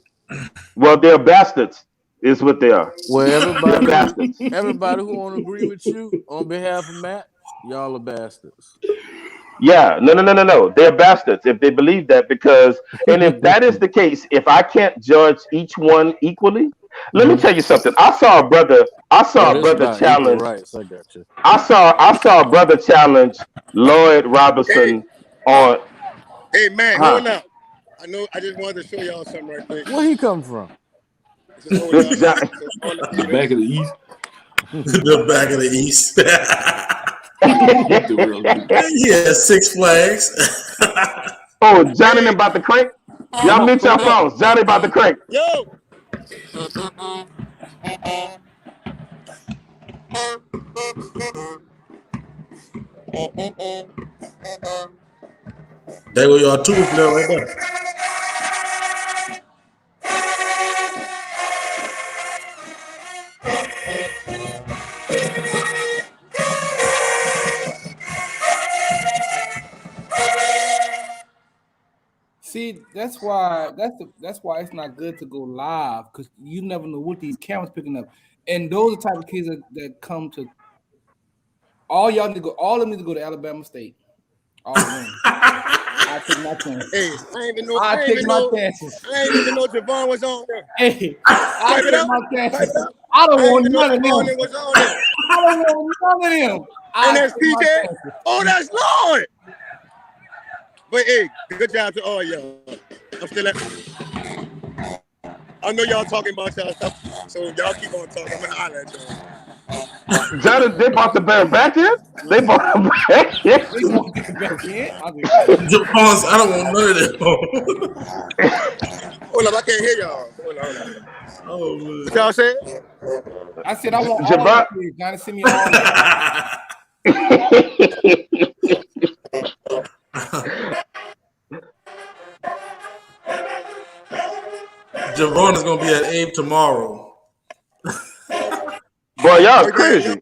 Well, they're bastards, is what they are. Well, They're bastards. everybody who won't agree with you on behalf of Matt, y'all are bastards. Yeah, no. They're bastards if they believe that because, and if that is the case, if I can't judge each one equally, let me Mhm. tell you something. I saw a brother. I Oh, saw a this brother about equal challenge. rights. I got you. I saw a brother challenge Lloyd Hey, Robertson on. hey, man, hold Huh? on. I know. I just wanted to show y'all something right quick. Where he come from? So, hold This on. John, So, all the The back haters. of the East. The back of the East. The real deal. Yeah, Six Flags. oh, Johnny Hey, about the crank. hold Y'all up, mute your hold up. phones. Johnny about the crank. Yo, There go your tuba player right there. See, that's why it's not good to go live because you never know what these cameras picking up. And those are the type of kids that come to all y'all need to go. All of them need to go to Alabama State. All of them. I take my hey, chances. I ain't even know. I I ain't take even my know. chances. I ain't even know Javon was on there. Hey, I Pipe it take up. my Pipe chances. it up. I don't I ain't want even know none of Javon them. was on there. I don't want none of them. And that's TK. Oh, that's Lord. But hey, good job to all y'all. I'm still at. I know y'all talking about y'all stuff, so y'all keep on talking. I'm gonna holler at y'all. Jonathan, they bought the band back in? They bought them back in? They want to get the back in. Javon's, I don't want none of them. Hold up, I can't hear y'all. Hold on. Oh, man. What y'all said? I said I want all the kids. Johnny, send me all Javon is gonna be at Abe tomorrow. Boy, y'all crazy.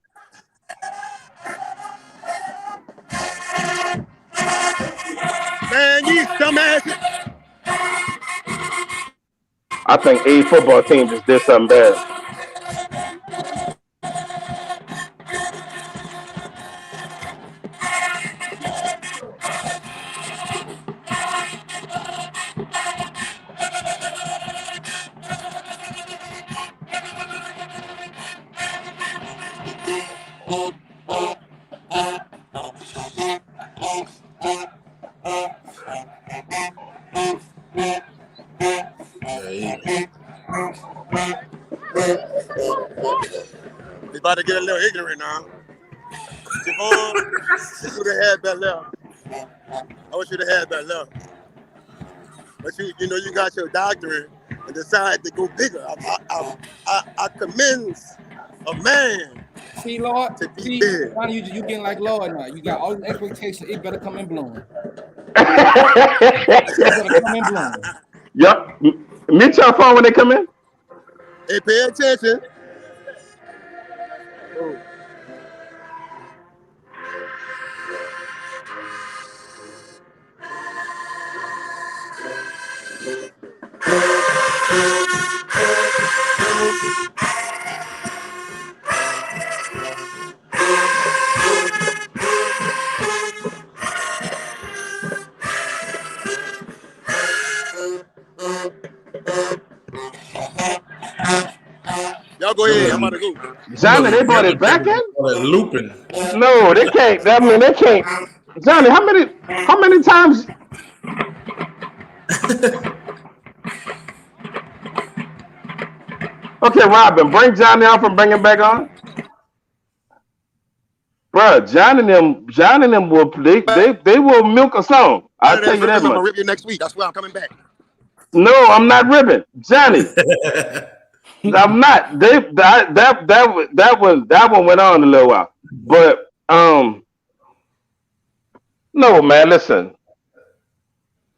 Man, you dumbasses. I think a football team just did something bad. We about to get a little ignorant now. Javon, you should have had that left. I wish you'd have had that left. But you know, you got your doctorate and decided to go bigger. I commend a man. See, Lord, to be big. You getting like Lord now. You got all these expectations. It better come in bloom. Yep. Mute your phone when they come in. Hey, pay attention. Y'all go ahead. I'm about to go. Johnny, they brought it back in? Looping. No, they can't. I mean, they can't. Johnny, how many times? Okay, Robin, bring Johnny off and bring him back on. Bruh, Johnny and them will they will milk a song. I'll tell you that much. I'm gonna rip you next week. That's why I'm coming back. No, I'm not ripping. Johnny. I'm not. That one went on a little while. But no, man, listen.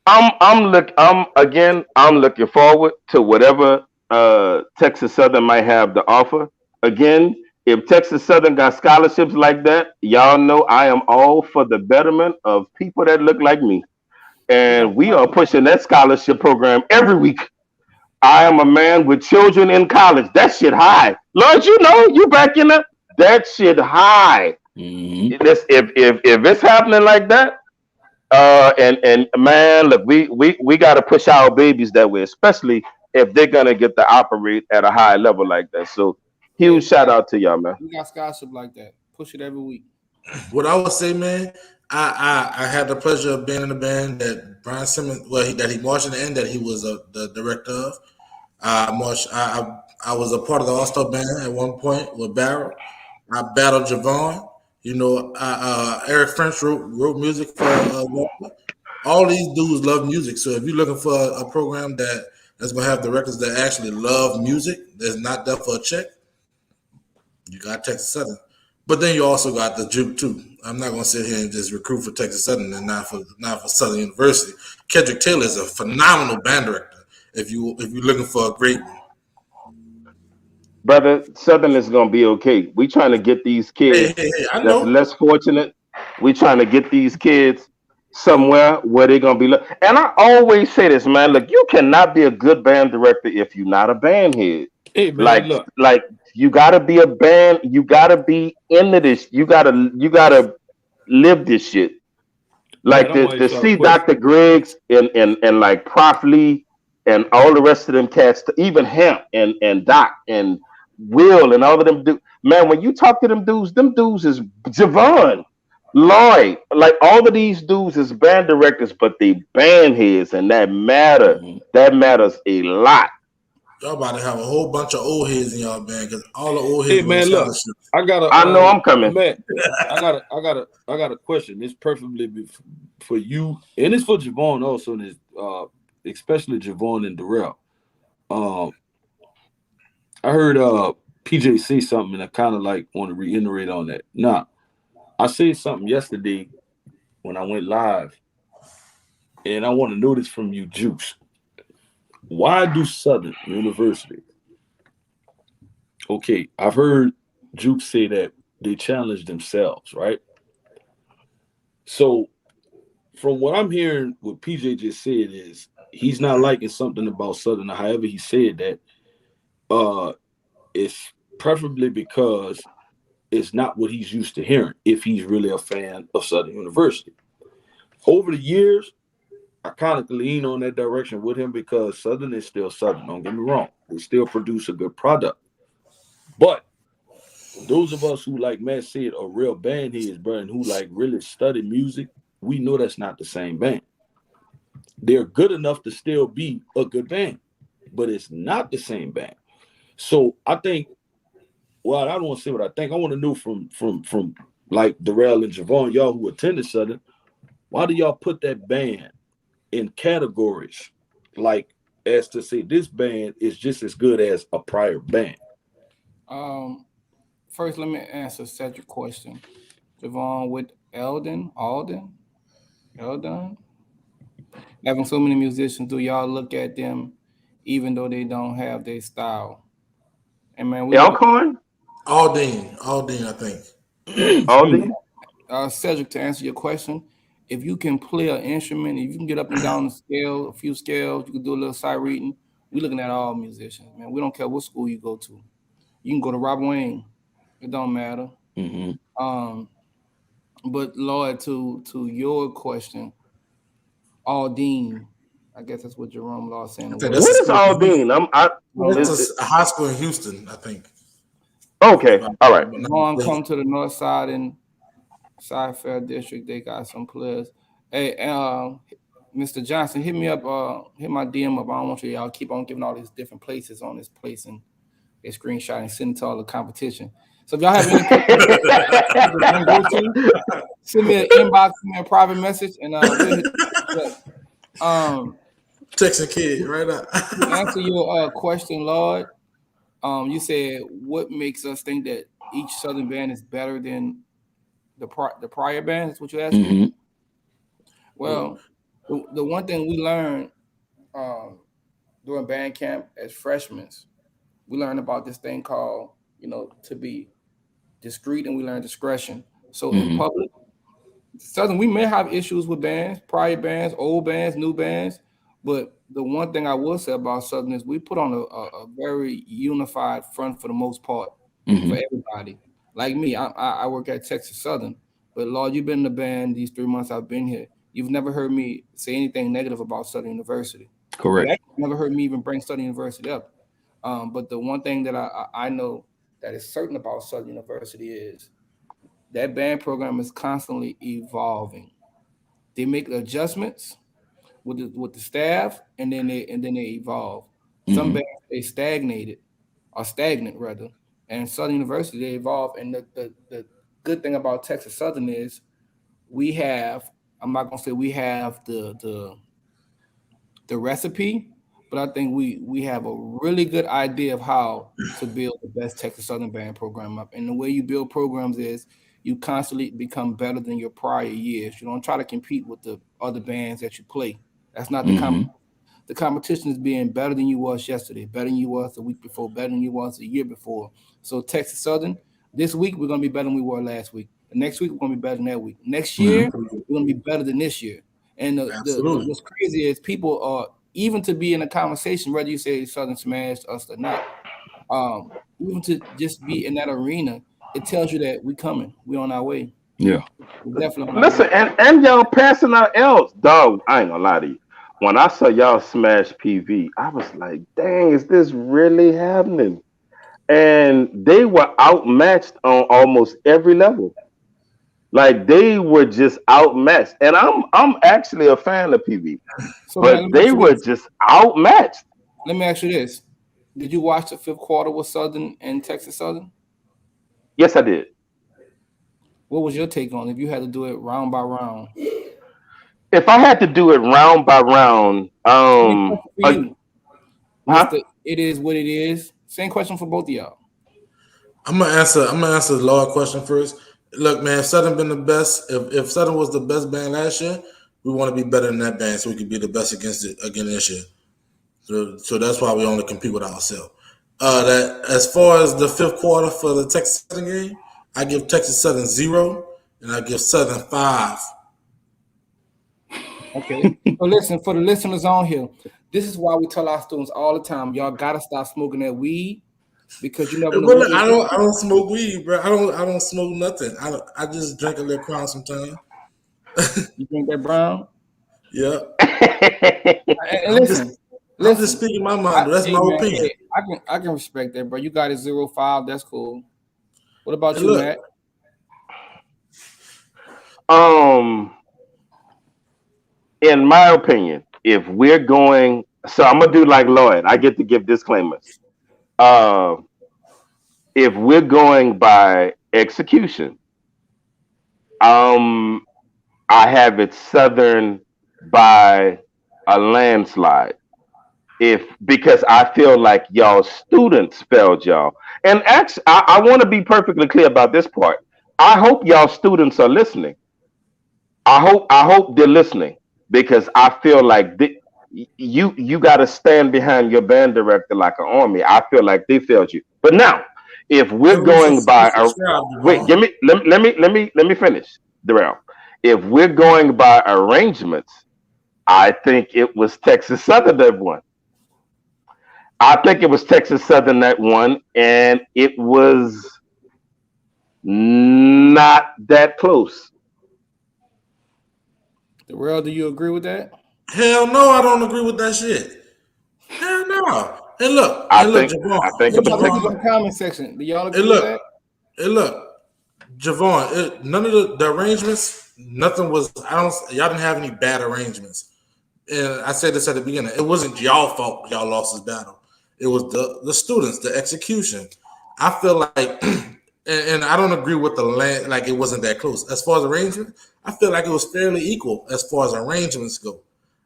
I'm looking forward to whatever Texas Southern might have to offer. Again, if Texas Southern got scholarships like that, y'all know I am all for the betterment of people that look like me. And we are pushing that scholarship program every week. I am a man with children in college. That shit high. Lord, you know, you back in that shit high. Mm-hmm. If it's happening like that, and man, look, we got to push our babies that way, especially if they're gonna get to operate at a high level like that. So huge shout out to y'all, man. We got scholarship like that. Push it every week. What I would say, man, I had the pleasure of being in the band that Brian Simmons, that he marched in the end, that he was the director of. I was a part of the All-Star band at one point with Barrel. I battled Javon. You know, Eric French wrote music for all these dudes love music. So if you're looking for a program that's gonna have directors that actually love music, that's not there for a check, you got Texas Southern. But then you also got the Juke too. I'm not gonna sit here and just recruit for Texas Southern and not for Southern University. Kedrick Taylor is a phenomenal band director. If you're looking for a great one. Brother, Southern is gonna be okay. We trying to get these kids that's less fortunate. We trying to get these kids somewhere where they're gonna be. And I always say this, man. Look, you cannot be a good band director if you're not a band head. Hey, man, like you gotta be a band. You gotta be into this. You gotta live this shit. Like to see Dr. Griggs and like Prof Lee and all the rest of them cats, even Hemp and Doc and Will and all of them do. Man, when you talk to them dudes is Javon, Lloyd, like all of these dudes is band directors, but they band heads, and that matter. Mhm. That matters a lot. Y'all about to have a whole bunch of old heads in y'all band because all the old Hey heads win man, look, scholarships. I got I know I'm coming. Matt, I got a question. It's perfectly for you, and it's for Javon also, and it's especially Javon and Darrell. I heard PJ say something, and I kind of like want to reiterate on that. Now, I said something yesterday when I went live, and I want to know this from you, Juice. Why do Southern University? Okay, I've heard Juice say that they challenge themselves, right? So, from what I'm hearing, what PJ just said is he's not liking something about Southern. However, he said that it's preferably because it's not what he's used to hearing. If he's really a fan of Southern University, over the years, I kind of lean on that direction with him because Southern is still Southern. Don't get me wrong; they still produce a good product. But those of us who, like Matt said, are real band heads, bro, and who like really study music, we know that's not the same band. They're good enough to still be a good band, but it's not the same band. So I think, well, I don't want to say what I think. I want to know from like Darrell and Javon, y'all who attended Southern, why do y'all put that band in categories like as to say this band is just as good as a prior band? First, let me answer Cedric's question. Javon, with Eldon, having so many musicians, do y'all look at them even though they don't have their style? And man, Elkhorn, Aldine, I think. Aldi. Cedric, to answer your question, if you can play an instrument, if you can get up and down the scale, a few scales, you can do a little sight reading. We're looking at all musicians, man. We don't care what school you go to. You can go to Rob Wayne. It don't matter. Mm-hmm. But Lord, to your question, Aldine, I guess that's what Jerome Law saying. I think What is Aldine? It's a high school in Houston, I think. Okay, all right. Vaughn come to the north side in Side Fair District. They got some players. Hey, Mr. Johnson, hit me up. Hit my DM up. I don't want y'all keep on giving all these different places on this place and a screenshot and send it to all the competition. So if y'all have any send me an inbox, send me a private message, and Texas kid, right now. to answer your question, Lord, you said what makes us think that each Southern band is better than the prior band? That's what you asked me. Well, the one thing we learned during band camp as freshmen, we learned about this thing called, to be discreet, and we learned discretion. So in public, Southern, we may have issues with bands, prior bands, old bands, new bands, but the one thing I will say about Southern is we put on a very unified front for the most part for everybody. Like me, I work at Texas Southern, but Lord, you've been in the band these 3 months I've been here. You've never heard me say anything negative about Southern University. Correct. You never heard me even bring Southern University up. But the one thing that I know that is certain about Southern University is that band program is constantly evolving. They make adjustments with the staff, and then they evolve. Some bands they stagnant rather, and Southern University they evolve. And the good thing about Texas Southern is we have. I'm not gonna say we have the recipe, but I think we have a really good idea of how to build the best Texas Southern band program up. And the way you build programs is you constantly become better than your prior years. You don't try to compete with the other bands that you play. That's not the competition. The competition is being better than you was yesterday, better than you was the week before, better than you was the year before. So Texas Southern, this week we're gonna be better than we were last week. The next week we're gonna be better than that week. Next year we're gonna be better than this year. And what's crazy is people are even to be in a conversation, whether you say Southern smashed us or not, even to just be in that arena, it tells you that we coming, we on our way. Yeah, We're definitely on Listen, our way. and y'all passing out L's, dog. I ain't gonna lie to you. When I saw y'all smash PV, I was like, "Dang, is this really happening?" and they were outmatched on almost every level. Like they were just outmatched, and I'm actually a fan of PV, So man, but they were just outmatched. let me ask you this: did you watch the fifth quarter with Southern and Texas Southern? Yes, I did. What was your take on it if you had to do it round by round? If I had to do it round by round, Same question for you. huh? It is what it is. Same question for both of y'all. I'm gonna answer the law question first. Look, man, if Southern been the best, if Southern was the best band last year, we want to be better than that band so we could be the best against it again this year. So that's why we only compete with ourselves. That as far as the fifth quarter for the Texas Southern game, I give Texas Southern 0, and I give Southern 5. Okay. So listen, for the listeners on here, this is why we tell our students all the time, y'all gotta stop smoking that weed because you never know. Really, I don't smoke weed, bro. I don't smoke nothing. I just drink a little Crown sometimes. You drink that brown? Yeah. And listen, I'm just speaking my mind. That's my opinion. Hey, I can respect that, bro. You got it 0.5. That's cool. What about Hey, you, look. Matt? In my opinion, if we're going, so I'm gonna do like Lloyd. I get to give disclaimers. Uh, if we're going by execution, um, I have it Southern by a landslide. If because I feel like y'all students failed y'all, and actually, I want to be perfectly clear about this part. I hope y'all students are listening. I hope they're listening because I feel like you got to stand behind your band director like an army. I feel like they failed you. But now, if we're going by a wait, give me let me finish, Darrell. If we're going by arrangements, I think it was Texas Southern that won. I think it was Texas Southern that won, and it was not that close. Darrell, do you agree with that? Hell no, I don't agree with that shit. Hell no. Hey, look, I Javon. I think Hey, it was Put Texas. in the comment section. Do y'all agree Hey, with look. that? Hey, look, Javon. None of the arrangements. Nothing was. I don't. Y'all didn't have any bad arrangements. And I said this at the beginning. It wasn't y'all fault. Y'all lost this battle. It was the students, the execution. I feel like, and I don't agree with the land. Like it wasn't that close as far as arrangement. I feel like it was fairly equal as far as arrangements go.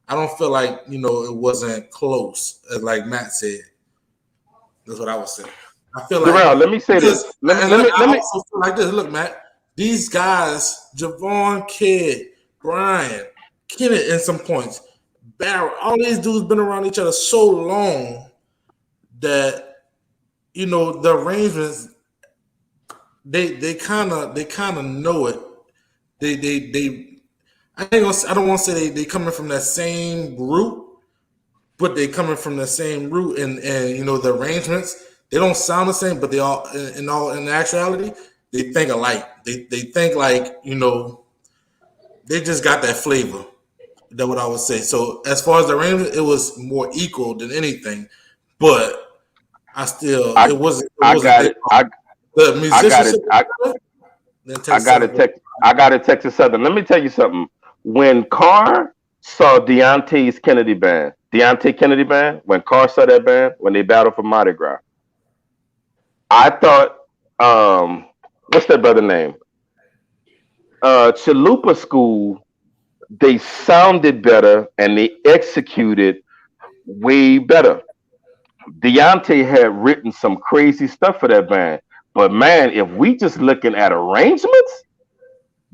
I don't feel like it wasn't close, as like Matt said. That's what I was saying. I feel like Darrell, let me say because, this. Let me and let look, me I let me. also feel like this. Look, Matt, these guys, Javon, Kidd, Brian, Kenneth, in some points, Barrett, all these dudes been around each other so long that the arrangements they kind of know it. They I don't want to say they coming from that same root, but they coming from the same root, and the arrangements they don't sound the same, but they all in actuality they think alike. They think like they just got that flavor. That's what I would say. So as far as the arrangement, it was more equal than anything, but I still I it I wasn't got their it. fault. The I got it. musicianship was better, then I Texas got Southern it. was I got it. Texas Southern. Let me tell you something. When Carr saw Deontay Kennedy band, when Carr saw that band, when they battled for Mardi Gras, I thought, what's that brother name? Chalupa School. They sounded better and they executed way better. Deontay had written some crazy stuff for that band, but man, if we just looking at arrangements,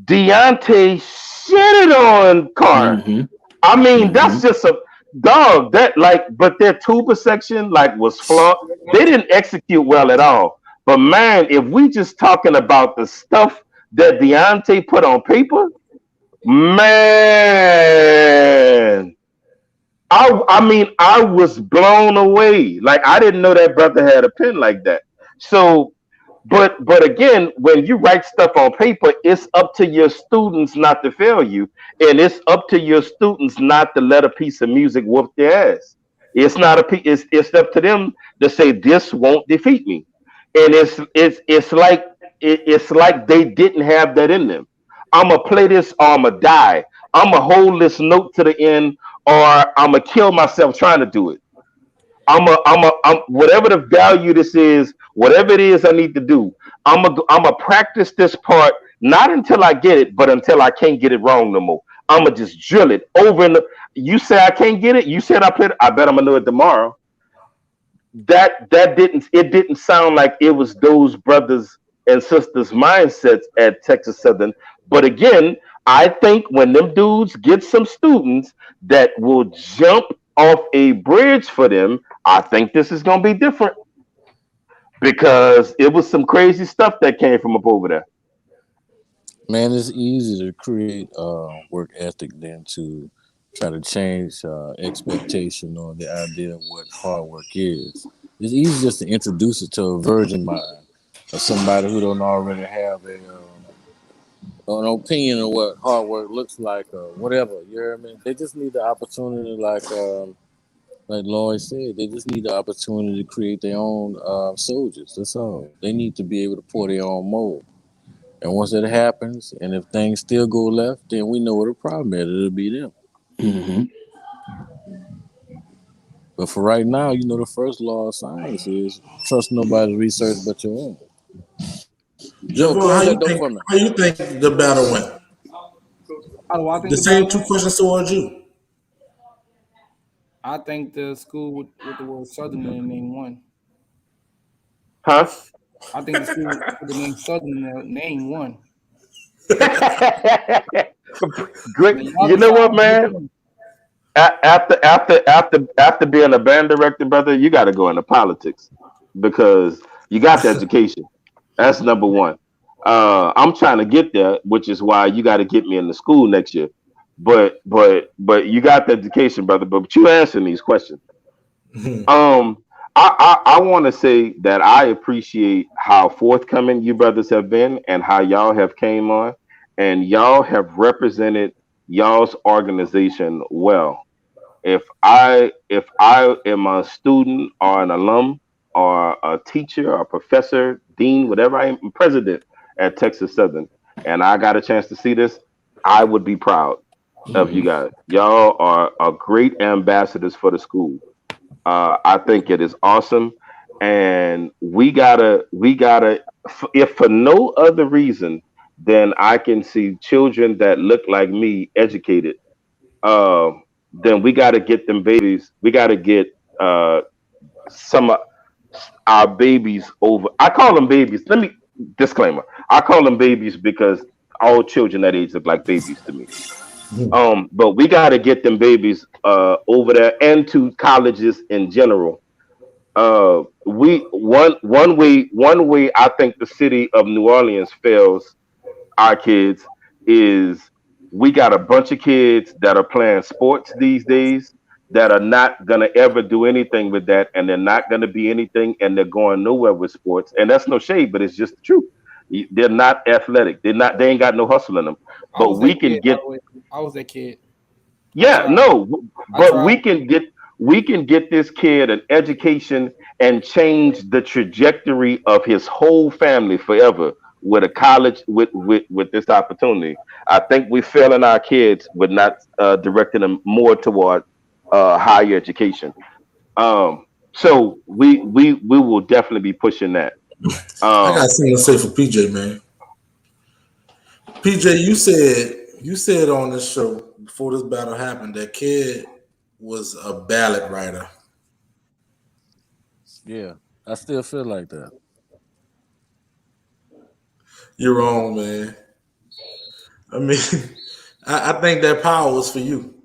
Deontay shitted on Carr. Mm-hmm. I mean, Mm-hmm. that's just a dog. That but their tuba section was flawed. They didn't execute well at all. But man, if we just talking about the stuff that Deontay put on paper, man, I mean, I was blown away. Like I didn't know that brother had a pen like that. So but again, when you write stuff on paper, it's up to your students not to fail you, and it's up to your students not to let a piece of music whoop their ass. It's not a it's up to them to say this won't defeat me. and it's like they didn't have that in them. I'm gonna play this or I'm gonna die. I'm gonna hold this note to the end, or I'm gonna kill myself trying to do it. I'm whatever the value this is, whatever it is I need to do. I'm a practice this part not until I get it, but until I can't get it wrong no more. I'm gonna just drill it over and you say I can't get it. You said I played it. I bet I'm gonna know it tomorrow. That didn't sound like it was those brothers and sisters mindsets at Texas Southern. But again, I think when them dudes get some students that will jump off a bridge for them, I think this is gonna be different because it was some crazy stuff that came from up over there. Man, it's easy to create work ethic than to try to change expectation or the idea of what hard work is. It's easy just to introduce it to a virgin mind or somebody who don't already have an opinion of what hard work looks like or whatever. You know what I mean? They just need the opportunity, like Lloyd said, they just need the opportunity to create their own soldiers. That's all. They need to be able to pour their own mold. And once that happens, and if things still go left, then we know what the problem is. It'll be them. Mm-hmm. But for right now, the first law of science is trust nobody's research but your own. Joe, Javon, close that door for me. how you think the battle went? How do I think The the same battle two went? questions towards you. I think the school with the word Southern in the name won. Huh? I think the school with the name Southern in the name won. Great. Man, y'all You know what, decided which man? one. After being a band director, brother, you got to go into politics because you got the education. That's number one. I'm trying to get there, which is why you got to get me in the school next year. But you got the education, brother. But you answering these questions. Um, I want to say that I appreciate how forthcoming you brothers have been and how y'all have came on and y'all have represented y'all's organization well. If I am a student or an alum or a teacher or a professor, dean, whatever I am, president at Texas Southern, and I got a chance to see this, I would be proud of you guys. Y'all are great ambassadors for the school. I think it is awesome, and we gotta, if for no other reason than I can see children that look like me educated, uh, then we got to get them babies. We got to get some of our babies over. I call them babies. Let me disclaimer. I call them babies because all children that age look like babies to me. But we got to get them babies over there and to colleges in general. We one way I think the city of New Orleans fails our kids is we got a bunch of kids that are playing sports these days that are not gonna ever do anything with that, and they're not gonna be anything, and they're going nowhere with sports. And that's no shade, but it's just the truth. They're not athletic. They're not. They ain't got no hustle in them. I But was that we can kid, by get. the way. I was that kid. I Yeah, tried. no, I but tried. we can get this kid an education and change the trajectory of his whole family forever with a college with this opportunity. I think we're failing our kids with not directing them more toward higher education. So we will definitely be pushing that. I got Um, something to say for PJ, man. PJ, you said on this show before this battle happened that kid was a ballad writer. Yeah, I still feel like that. You're wrong, man. I mean, I think that power was for you.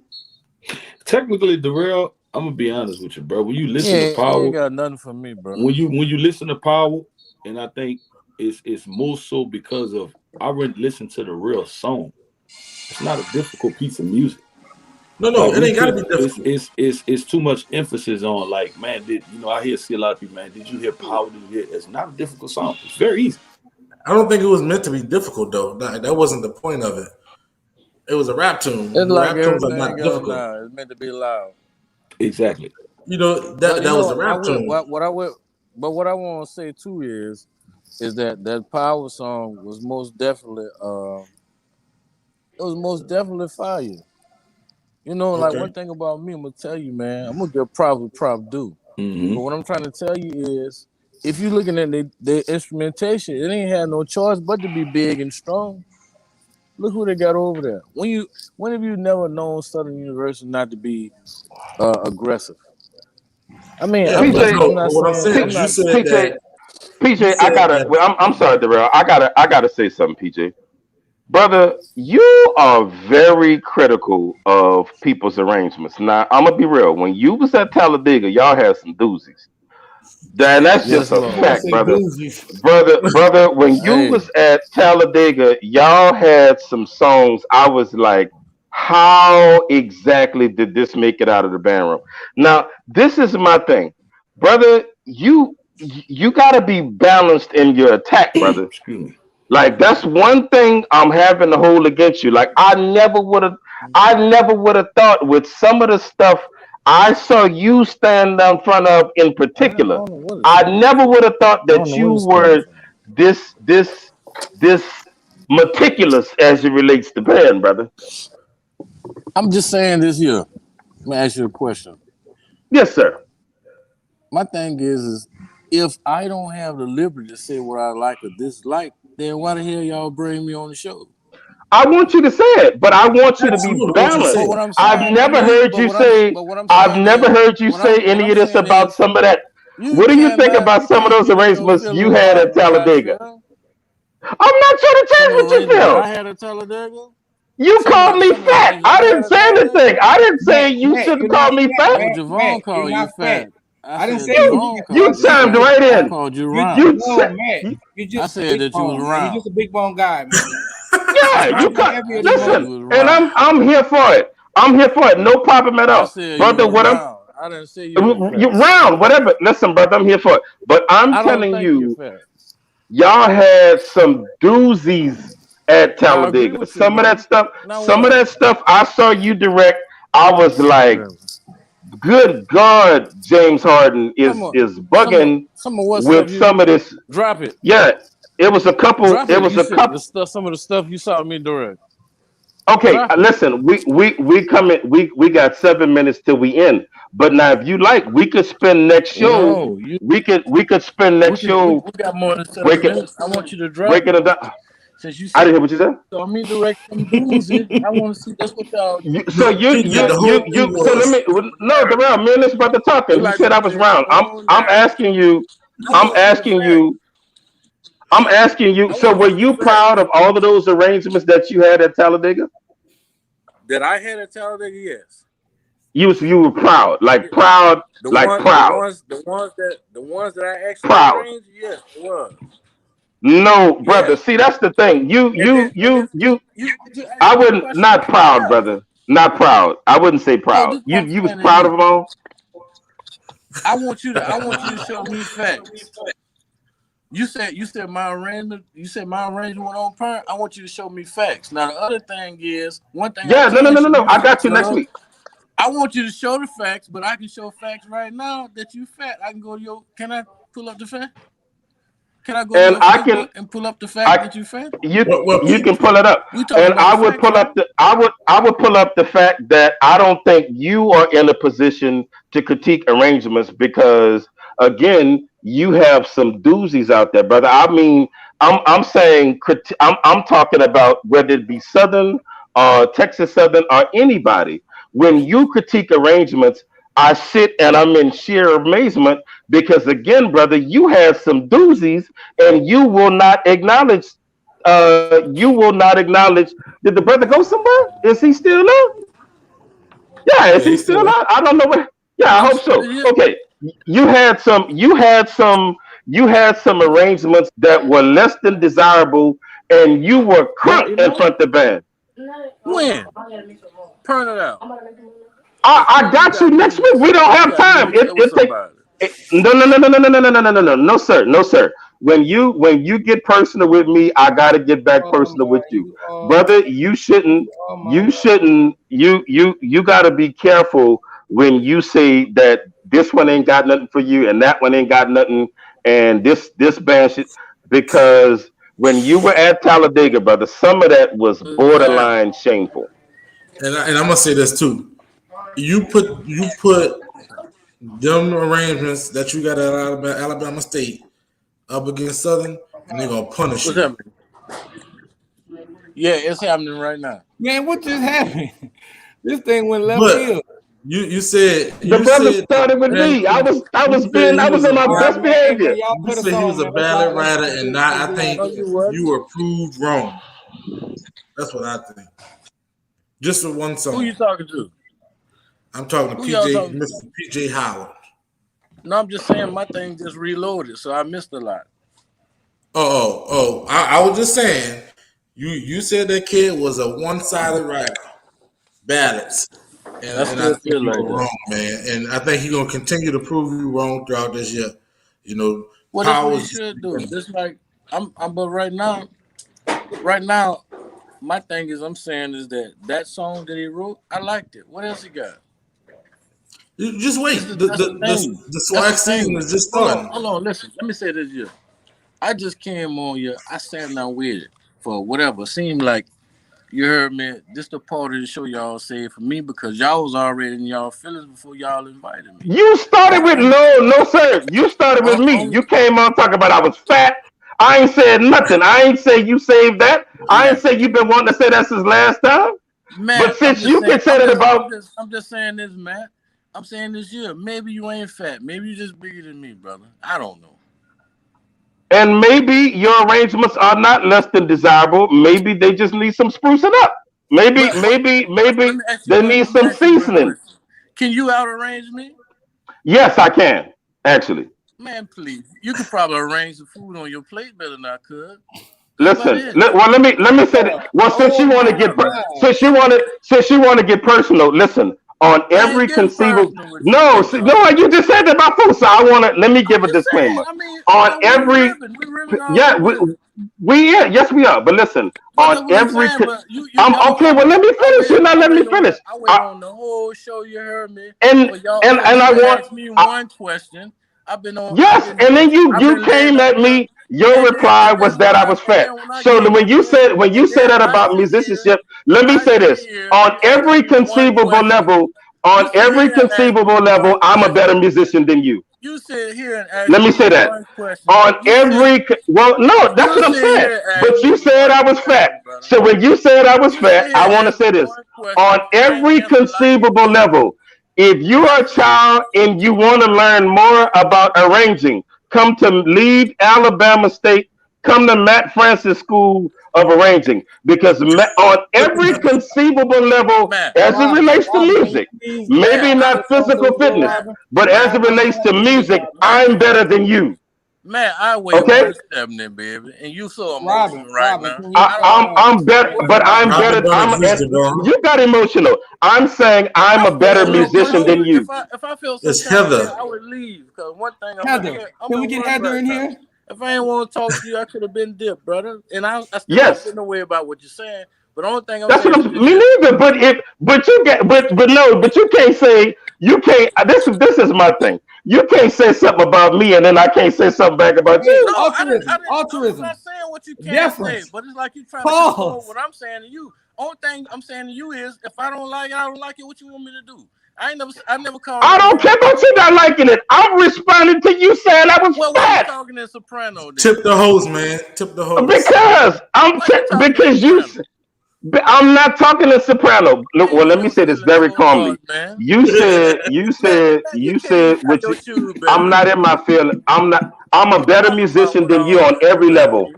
Technically, Darrell, I'm gonna be honest with you, bro. When you listen to Yeah, he Power, ain't got nothing for me, bro. when you listen to Power, and I think it's more so because of I already listened to the real song. It's not a difficult piece of music. No, Like it we ain't got to put be it's difficult. it's it's it's too much emphasis on like, man, I see a lot of people, man, did you hear Power? Did you hear it's not a difficult song. It's very easy. I don't think it was meant to be difficult though. That wasn't the point of it. It was a rap It's tune. like Rap tunes are everything not else difficult. now. It's meant to be loud. Exactly. You know But that was a rap tune. what I will but what I want to say too is that that power song was most definitely it was most definitely fire. You know, like Okay. one thing about me, I'm gonna tell you, man, I'm gonna give props what props do. But what I'm trying to tell you is, if you're looking at the instrumentation, it ain't had no choice but to be big and strong. Look who they got over there. When have you never known Southern University not to be aggressive? I mean, Yeah, I'm but not. PJ, I'm no. not But what I'm saying. saying I'm is, you not. said PJ, that. You PJ, I said gotta. that. Well, I'm sorry, Darrell. I gotta say something, PJ. Brother, you are very critical of people's arrangements. Now, I'm gonna be real. When you was at Talladega, y'all had some doozies. That's just Yes, a Lord. I fact, say brother. doozies. Brother, when you Hey, was at Talladega, y'all had some songs. I was like, how exactly did this make it out of the band room? Now, this is my thing, brother. You gotta be balanced in your attack, brother. Excuse me. Like that's one thing I'm having to hold against you. Like I never would have thought with some of the stuff I saw you stand in front of in I particular. don't know what it's I coming never from. would have thought I don't that know you where it's coming were from. this meticulous as it relates to band, brother. I'm just saying this here. Let me ask you a question. Yes, sir. My thing is if I don't have the liberty to say what I like or dislike, then why the hell y'all bring me on the show? I want you to say it, but I want you to be Absolutely. I want you to say But balanced. it. what I'm I've saying, never heard but you say. what I'm I've saying never is, heard you say what any I'm of this saying about is, some of that. you What do you can't think lie, about you some of can't those give me no arrangements you feelings had about at what I Talladega? feel. I'm not trying to Some change of the what you arrangements that I feel. had at Talladega, You called me some of the fat. arrangements I I had didn't at say anything. Talladega. I didn't Matt, say you Matt, should have you're not called me fat, fat. No, Matt. Javon Matt, you're called you not fat. fat. I I didn't said say you You was Javon fat. I you called you said you chimed just fat. right I in. called you you just round. You no said, Matt. you- You I just a said big that you was bone, man. You round. just a big bone guy, man. yeah, Why you you got cut. heavy I anymore? said you Listen, was and round. I'm here for it. I'm here for it. No problem at I all, said you brother. was What I'm round. I didn't say you was you fat. round, whatever. Listen, brother, I'm here for it. But I'm I don't telling think you're you, fat. y'all had some doozies at Now I agree Talladega. with you, brother. Now Some of what? that stuff I saw you direct. I was like, Okay. good God, James Harden Some of is bugging what stuff with you some of this. drop it. Yeah, it was a couple. Drop It it. was You a said the couple. stuff some of the stuff you saw me direct. Okay, Drop it. listen, we come in. We got 7 minutes till we end. But now, if you like, we could spend next show. No, you We could spend next show we got more than seven breaking minutes. I want you to drop breaking it. it down. Since you I said didn't hear what you said. saw me direct them doozy, I want to see that's what y'all You, so No, you PJ, you the you whole thing you so let was. me no narrative. Darrell, me and this brother We talking. You like to said I was create round. our own I'm narrative. asking you. I I'm want you to asking fact. you. I'm asking you. I So want were you to you fact. proud of all of those arrangements that you had at Talladega? That I had at Talladega, yes. You were proud, Yeah. like proud, The ones that I actually proud. arranged, yes, it was. No, brother. Yes. See, that's the thing. And then you I asked me a wouldn't question not about proud, the brother. Not proud. I wouldn't say So proud. this is what I'm You was saying to proud of you. them all. I want you to show me facts. You said my arrangement went on per. I want you to show me facts. Now the other thing is one thing I Yeah, no, no, can no, no, show no. you I got facts you next of. week. I want you to show the facts, but I can show facts right now that you fat. I can go to your. Can I pull up the fact? Can I go to And your I can Facebook and pull up the fact I that you fat? Well, you P, can pull it up. We talking And about I the would facts, pull right? up the I would pull up the fact that I don't think you are in a position to critique arrangements because again, you have some doozies out there, brother. I mean, I'm saying I'm talking about whether it be Southern or Texas Southern or anybody. When you critique arrangements, I sit and I'm in sheer amazement because again, brother, you have some doozies and you will not acknowledge. Did the brother go somewhere? Is he still there? Yeah, is yeah, he he's still still there. there? I don't know where. Yeah, I I'm hope still so. here. Okay, you had some arrangements that were less than desirable, and you were Y'all crunk eating in lunch? front of the band. When? Turn it out. As I soon as you got you got a next minute, week. We don't you have got a time. minute, share with It take somebody. no, no, no, no, no, no, no, no, no, no, no, no, no, sir, no, sir. When you get personal with me, I gotta get back Oh personal my, with you, you are my, brother. You shouldn't. you are my You man. shouldn't. You gotta be careful when you say that this one ain't got nothing for you, and that one ain't got nothing, and this band should, because when you were at Talladega, brother, some of that was borderline shameful. And I'm gonna say this too. You put them arrangements that you got at Alabama State up against Southern, and they're gonna punish What's you. happening? Yeah, it's happening right now. Man, what just happened? This thing went left But field. you said The brother started with me. I was on my best behavior. You said he was a ballot writer, and I think you were proved wrong. That's what I think. Just for one song. Who you talking to? I'm talking to Mr. PJ Howard. No, I'm just saying my thing just reloaded, so I missed a lot. I was just saying, you said that kid was a one-sided writer, ballots, and I think you were wrong, man. And I think he's gonna continue to prove you wrong throughout this year. You know, well, that's what he should do. Just like but right now, my thing is I'm saying is that song that he wrote, I liked it. What else he got? You just wait. The swag season is just starting. Hold on, listen. Let me say this here. I just came on here. I sat down with it for whatever. Seemed like you heard me. This the part of the show y'all saved for me because y'all was already in y'all feelings before y'all invited me. You started with no sir. You started with me. You came on talking about I was fat. I ain't said nothing. I ain't say you saved that. I ain't say you've been wanting to say that since last time. Man, but since you can say that about, I'm just saying this, man. I'm saying this year. Maybe you ain't fat. Maybe you just bigger than me, brother. I don't know. And maybe your arrangements are not less than desirable. Maybe they just need some sprucing up. Maybe they need some seasoning. Can you out arrange me? Yes, I can. Actually. Man, please. You could probably arrange the food on your plate better than I could. Listen. Let me say that. Well, since you want to get personal, listen. On every conceivable, no, you just said that about food, so I want to let me give a disclaimer. On every, yes, we are. But listen, on every, I'm okay. Well, let me finish. You're not letting me finish. I went on the whole show. You heard me. And I want ask me one question. I've been on. Yes, and then you came at me. Your reply was that I was fat. So when you said that about musicianship, let me say this: on every conceivable level, I'm a better musician than you. You sit here and ask let me say that. On every no, that's what I'm saying. But you said I was fat. So when you said I was fat, I want to say this: on every conceivable level. If you are a child and you want to learn more about arranging, come to Lead Alabama State, come to Matt Francis School of Arranging, because on every conceivable level, as it relates to music, maybe not physical fitness, but as it relates to music, I'm better than you. Man, I weigh 170, baby, and you so emotional right now. I'm better, but I'm better. You got emotional. I'm saying I'm a better musician than you. If I feel it's Heather, I would leave because one thing. Heather, can we get Heather in here? If I ain't want to talk to you, I could have been dipped, brother. And I still don't no way about what you're saying. But the only thing that's what I'm. Me neither. But you can't say you can't. This is my thing. You can't say something about me and then I can't say something back about you. No, altruism. I'm not saying what you can't say, but it's like you trying to control what I'm saying to you. Only thing I'm saying to you is if I don't like it, what you want me to do? I never called. I don't care about you not liking it. I'm responding to you saying I was fat. Why you talking in soprano? Then? Tip the hose, man. Tip the hose. Because I'm not talking in soprano. Look, well, let me say this very calmly. You said what you. I'm not in my feeling. I'm a better musician than you on every level.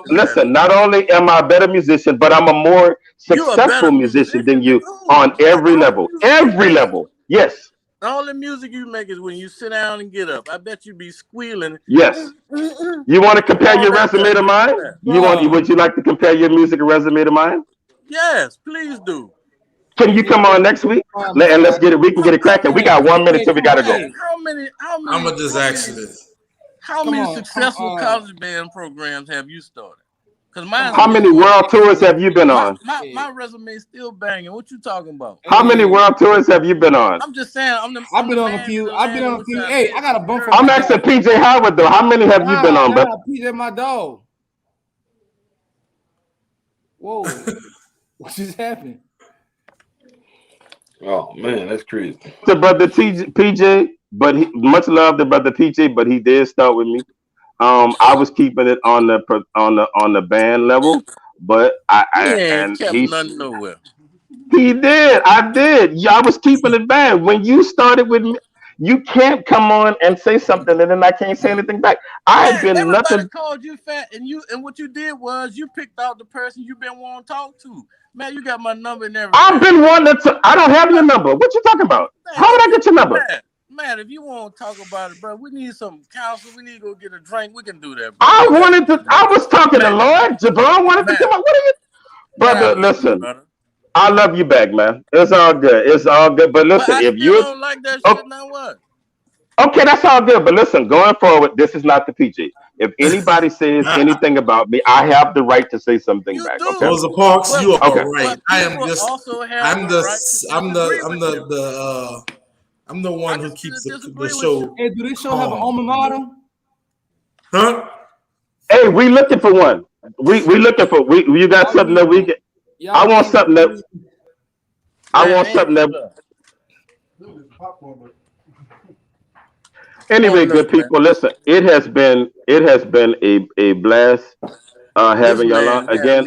Listen, not only am I a better musician, but I'm a more successful musician than you on every level. Every level. Yes. The only music you make is when you sit down and get up. I bet you be squealing. Yes. You want to compare your resume to mine? Would you like to compare your music and resume to mine? Yes, please do. Can you come on next week? And let's get it. We can get it cracking. We got 1 minute till we gotta go. How many? I'm gonna just ask you this. How many successful college band programs have you started? Cause mine. How many world tours have you been on? My resume is still banging. What you talking about? How many world tours have you been on? I'm just saying. I've been on a few. Hey, I got a bump from I'm asking PJ Howard though. How many have you been on, bro? PJ, my dog. Whoa, what just happened? Oh man, that's crazy. To brother PJ, but much love to brother PJ, but he did start with me. I was keeping it on the band level, but he ain't kept nothing nowhere. He did. I did. Yeah, I was keeping it band. When you started with me, you can't come on and say something and then I can't say anything back. Everybody called you fat, and what you did was you picked out the person you've been wanting to talk to. Man, you got my number and everything. I've been wanting to. I don't have your number. What you talking about? How would I get your number? Man, if you want to talk about it, bro, we need some counsel. We need to go get a drink. We can do that, bro. I was talking to Lord. Javon wanted to come out. What are you, brother? Listen. Brother. I love you back, man. It's all good. It's all good. But listen, if you don't like that shit, now what? Okay, that's all good. But listen, going forward, this is not the PG. If anybody says anything about me, I have the right to say something back. Do. Okay? Rosa Parks, you are okay. right. I am just. I'm the one who keeps the show. Hey, do this show have an alma mater? Huh? Hey, we looking for one. We looking for. You got something that we can. I want something that. Anyway, good people, listen. It has been a blast having y'all on again.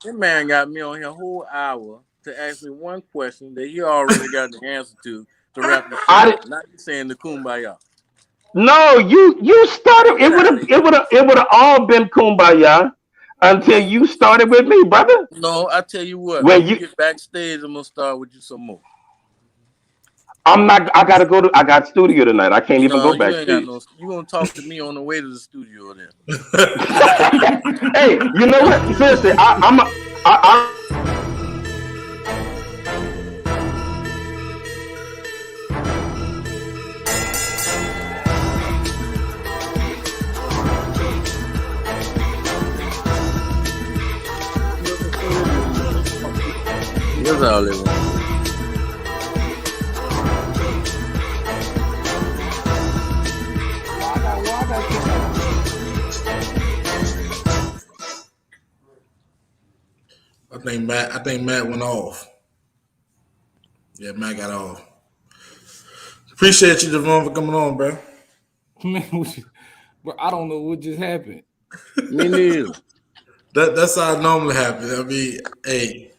That man got me on here a whole hour to ask me one question that he already got the answer to wrap the show. Not you saying the kumbaya. No, you started. It would have all been kumbaya until you started with me, brother. No, I tell you what. When you get backstage, I'm gonna start with you some more. I'm not. I got studio tonight. I can't even go backstage. You gonna talk to me on the way to the studio then? Hey, you know what? Seriously, That's all it was. I think Matt went off. Yeah, Matt got off. Appreciate you, Devon, for coming on, bro. Man, but I don't know what just happened. Me neither. That's how it normally happens. I mean, hey.